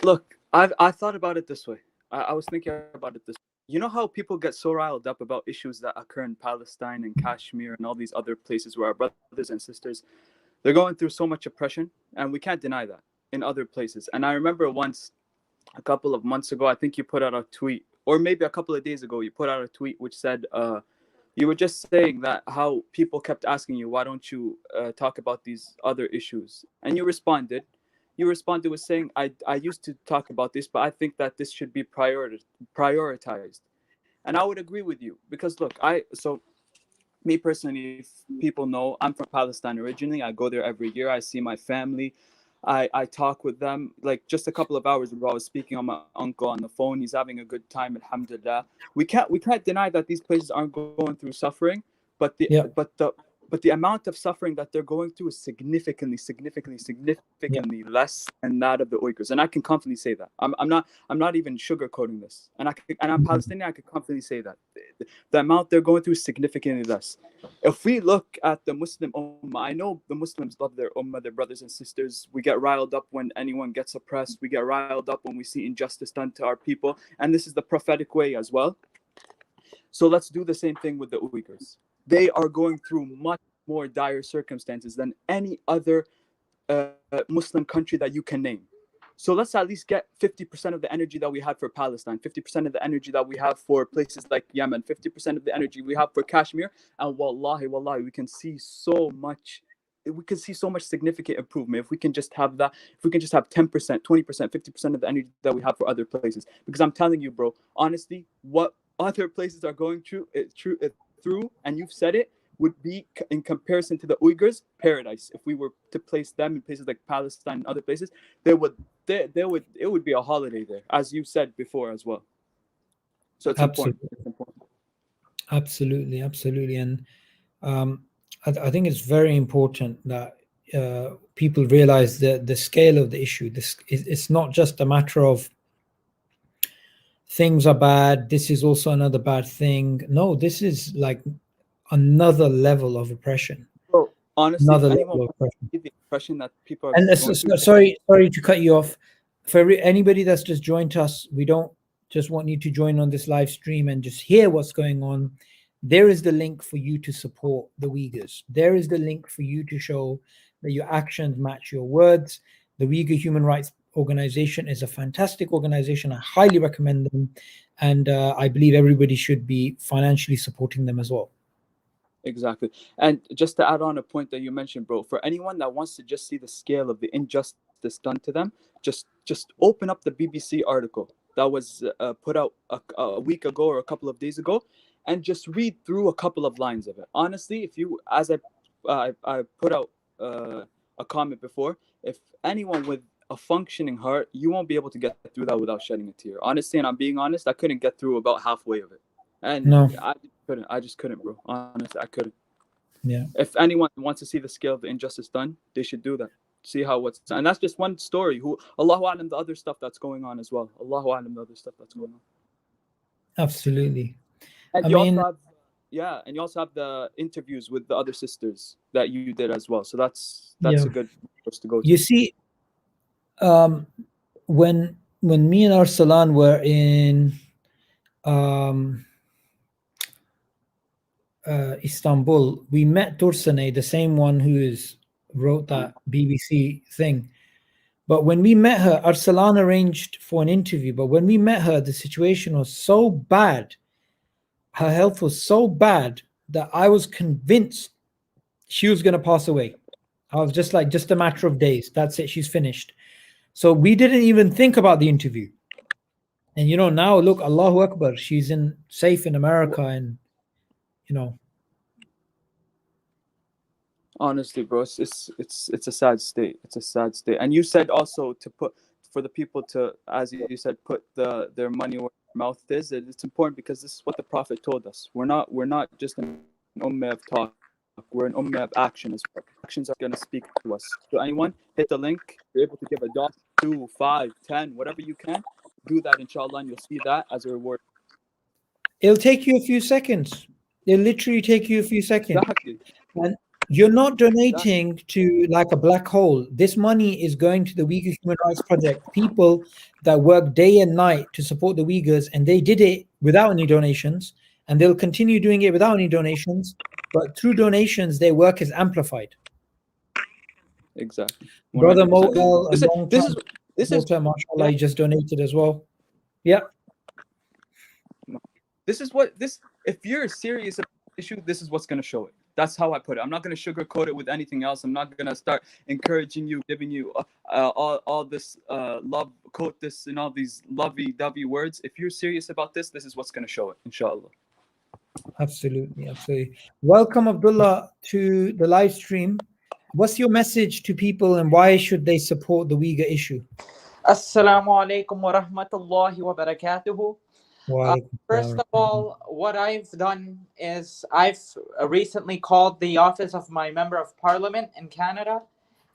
look, I thought about it this way. I was thinking about it this way. You know how people get so riled up about issues that occur in Palestine and Kashmir and all these other places where our brothers and sisters, they're going through so much oppression, and we can't deny that in other places. And I remember once, a couple of months ago, I think you put out a tweet, or maybe a couple of days ago, you put out a tweet which said, you were just saying that how people kept asking you, why don't you talk about these other issues? And you responded. You responded with saying, I used to talk about this, but I think that this should be prioritized. And I would agree with you because look, so me personally, if people know, I'm from Palestine originally. I go there every year. I see my family. I talk with them. Like just a couple of hours ago, I was speaking on my uncle on the phone. He's having a good time, alhamdulillah. We can't deny that these places aren't going through suffering, but the Yeah. but the but the amount of suffering that they're going through is significantly, less than that of the Uyghurs, and I can confidently say that. I'm not even sugarcoating this, and I'm Palestinian. I can confidently say that the amount they're going through is significantly less. If we look at the Muslim Ummah, I know the Muslims love their Ummah, their brothers and sisters. We get riled up when anyone gets oppressed. We get riled up when we see injustice done to our people. And this is the prophetic way as well. So let's do the same thing with the Uyghurs. They are going through much more dire circumstances than any other Muslim country that you can name. So let's at least get 50% of the energy that we have for Palestine, 50% of the energy that we have for places like Yemen, 50% of the energy we have for Kashmir, and wallahi, we can see so much. We can see so much significant improvement if we can just have that. If we can just have 10%, 20%, 50% of the energy that we have for other places. Because I'm telling you, bro, honestly, what other places are going through, and you've said it, would be in comparison to the Uyghurs, paradise. If we were to place them in places like Palestine and other places, it would be a holiday there, as you said before as well. So it's important. Absolutely. It's important. Absolutely. And I think it's very important that people realize the scale of the issue. It's not just a matter of things are bad, this is also another bad thing. No, this is like another level of oppression. So honestly, if Another anyone level of wants to oppression. see the oppression that people are And going through, sorry to cut you off. For anybody that's just joined us, we don't just want you to join on this live stream and just hear what's going on. There is the link for you to support the Uyghurs. There is the link for you to show that your actions match your words. The Uyghur Human Rights Organization is a fantastic organization. I highly recommend them. And I believe everybody should be financially supporting them as well. exactly. And just to add on a point that you mentioned, bro, for anyone that wants to just see the scale of the injustice done to them, just open up the BBC article that was put out a week ago or a couple of days ago, and just read through a couple of lines of it. Honestly, if you, as I put out a comment before, if anyone with a functioning heart, you won't be able to get through that without shedding a tear. Honestly, and I'm being honest, I couldn't get through about halfway of it. And No. I just couldn't, bro. Honestly, I couldn't. Yeah. If anyone wants to see the scale of the injustice done, they should do that. See how what's, and that's just one story. Who Allahu Alam, the other stuff that's going on as well. Allahu Alam, the other stuff that's going on. Absolutely. And I you mean, also have, yeah, and you also have the interviews with the other sisters that you did as well. So that's yeah. a good course to go to. You see, when me and Arsalan were in Istanbul, we met Tursane, the same one who wrote that BBC thing. But when we met her, Arsalan arranged for an interview. But when we met her, the situation was so bad, her health was so bad that I was convinced she was going to pass away. I was just like, just a matter of days. That's it. She's finished. So we didn't even think about the interview. And now look, Allahu Akbar, she's safe in America, and Honestly, bro, it's a sad state. It's a sad state. And you said also to put for the people to, as you said, put their money where their mouth is. It's important because this is what the Prophet told us. We're not just an ummah of talk. We're an ummah of action as well. Actions are gonna speak to us. So anyone, hit the link. You're able to give a dollar, 2, 5, 10, whatever you can. Do that, inshallah, and you'll see that as a reward. It'll take you a few seconds. It'll literally take you a few seconds. Exactly. And you're not donating to like a black hole. This money is going to the Uyghur Human Rights Project, people that work day and night to support the Uyghurs, and they did it without any donations, and they'll continue doing it without any donations. But through donations, their work is amplified. Exactly. Brother 100%. Moel, a This long-time is supporter, mashallah, yeah. he just donated as well. Yeah. This is what this. If you're serious about the issue, this is what's gonna show it. That's how I put it. I'm not gonna sugarcoat it with anything else. I'm not gonna start encouraging you, giving you all this love, quote this, and all these lovey-dovey words. If you're serious about this, this is what's gonna show it, inshallah. Absolutely, absolutely. Welcome, Abdullah, to the live stream. What's your message to people and why should they support the Uyghur issue? Assalamu alaikum wa rahmatullahi wa barakatuhu. First of Wa all, what I've done is I've recently called the office of my member of parliament in Canada,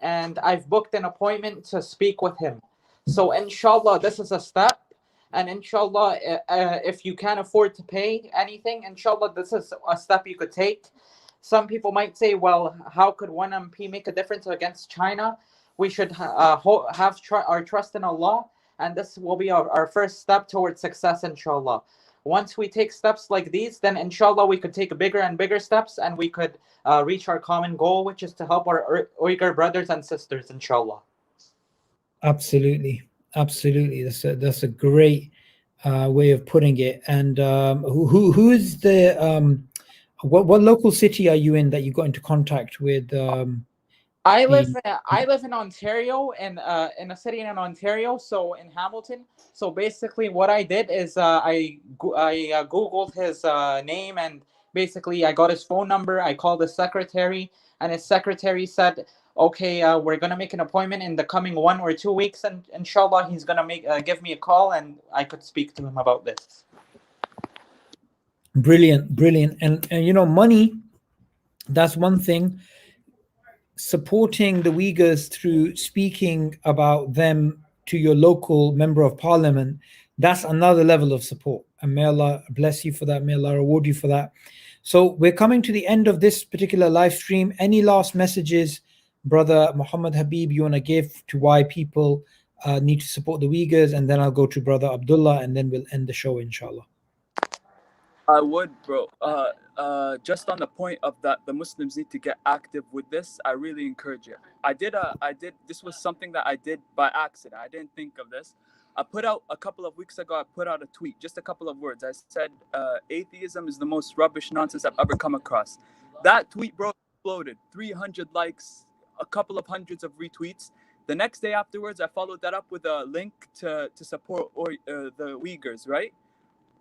and I've booked an appointment to speak with him. So inshallah, this is a step. And inshallah, if you can't afford to pay anything, inshallah, this is a step you could take. Some people might say, well, how could one MP make a difference against China? We should have our trust in Allah, and this will be our first step towards success, inshallah. Once we take steps like these, then inshallah we could take bigger and bigger steps, and we could reach our common goal, which is to help our Uyghur brothers and sisters, inshallah. Absolutely, absolutely. That's a great way of putting it. And who is the what local city are you in that you got into contact with? I live in Ontario, in a city in Ontario, so in Hamilton. So basically, what I did is I googled his name, and basically I got his phone number. I called his secretary, and his secretary said, "Okay, we're gonna make an appointment in the coming 1 or 2 weeks, and inshallah he's gonna give me a call, and I could speak to him about this." Brilliant, brilliant. And you know, money, that's one thing. Supporting the Uyghurs through speaking about them to your local member of parliament, that's another level of support. And may Allah bless you for that. May Allah reward you for that. So we're coming to the end of this particular live stream. Any last messages, Brother Muhammad Habib, you want to give to why people need to support the Uyghurs? And then I'll go to Brother Abdullah, and then we'll end the show, inshallah. I would, bro. Just on the point of that, the Muslims need to get active with this. I really encourage it. I did. This was something that I did by accident. I didn't think of this. I put out a couple of weeks ago. I put out a tweet, just a couple of words. I said, "Atheism is the most rubbish nonsense I've ever come across." That tweet, bro, exploded. 300 likes, a couple of hundreds of retweets. The next day afterwards, I followed that up with a link to support the Uyghurs, right?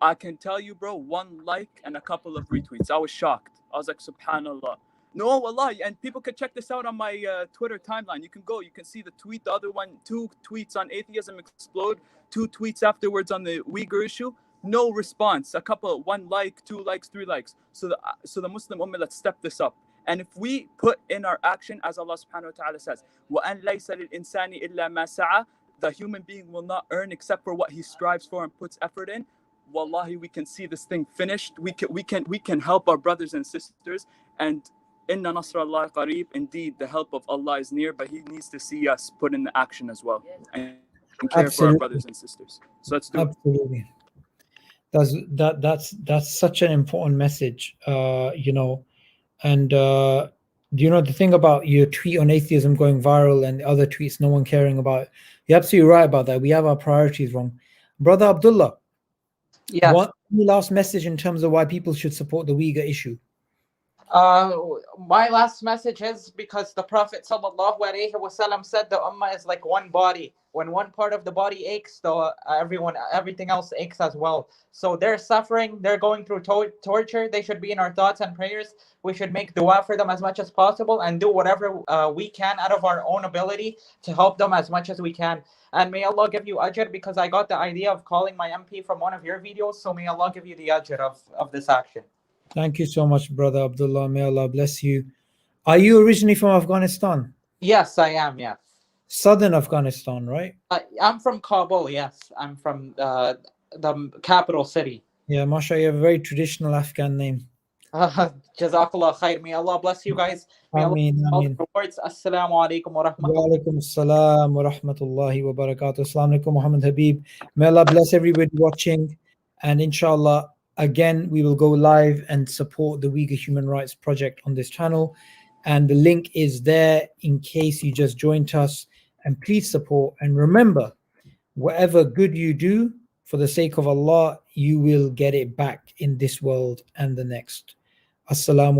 I can tell you, bro, 1 like and a couple of retweets. I was shocked. I was like, subhanallah. No, Allah. And people can check this out on my Twitter timeline. You can go, you can see the tweet, the other one, 2 tweets on atheism explode, 2 tweets afterwards on the Uyghur issue. No response. A couple, 1 like, 2 likes, 3 likes. So the Muslim Ummah, let's step this up. And if we put in our action, as Allah subhanahu wa ta'ala says, وَأَن لَيْسَ لِلْإِنسَانِ إِلَّا مَا سَعَى, the human being will not earn except for what he strives for and puts effort in. Wallahi, we can see this thing finished. We can help our brothers and sisters. And inna nasrallah qareeb, indeed the help of Allah is near, but He needs to see us put in the action as well and care for our brothers and sisters. So let's do it. That's such an important message, you know. And you know, the thing about your tweet on atheism going viral and other tweets no one caring about, you're absolutely right about that. We have our priorities wrong. Brother Abdullah, yes. What last message in terms of why people should support the Uyghur issue? Uh, my last message is because the Prophet ﷺ said the ummah is like one body. When one part of the body aches, everything else aches as well. So they're suffering, they're going through torture. They should be in our thoughts and prayers. We should make dua for them as much as possible and do whatever we can out of our own ability to help them as much as we can. And may Allah give you ajr, because I got the idea of calling my MP from one of your videos. So may Allah give you the ajr of this action. Thank you so much, Brother Abdullah. May Allah bless you. Are you originally from Afghanistan? Yes, I am. Yes. Southern Afghanistan, right? I'm from Kabul. Yes, I'm from the capital city. Yeah, mashallah, you have a very traditional Afghan name. Jazakallah khair. May Allah bless you guys. May Ameen, Allah ameen. rewards. Assalamu alaikum wa rahmatullahi. Wa alaikum assalam wa rahmatullahi wa barakatuh. Assalamu alaikum, Muhammad Habib. May Allah bless everybody watching. And inshallah, again, we will go live and support the Uyghur Human Rights Project on this channel. And the link is there in case you just joined us. And please support. And remember, whatever good you do for the sake of Allah, you will get it back in this world and the next. Assalamu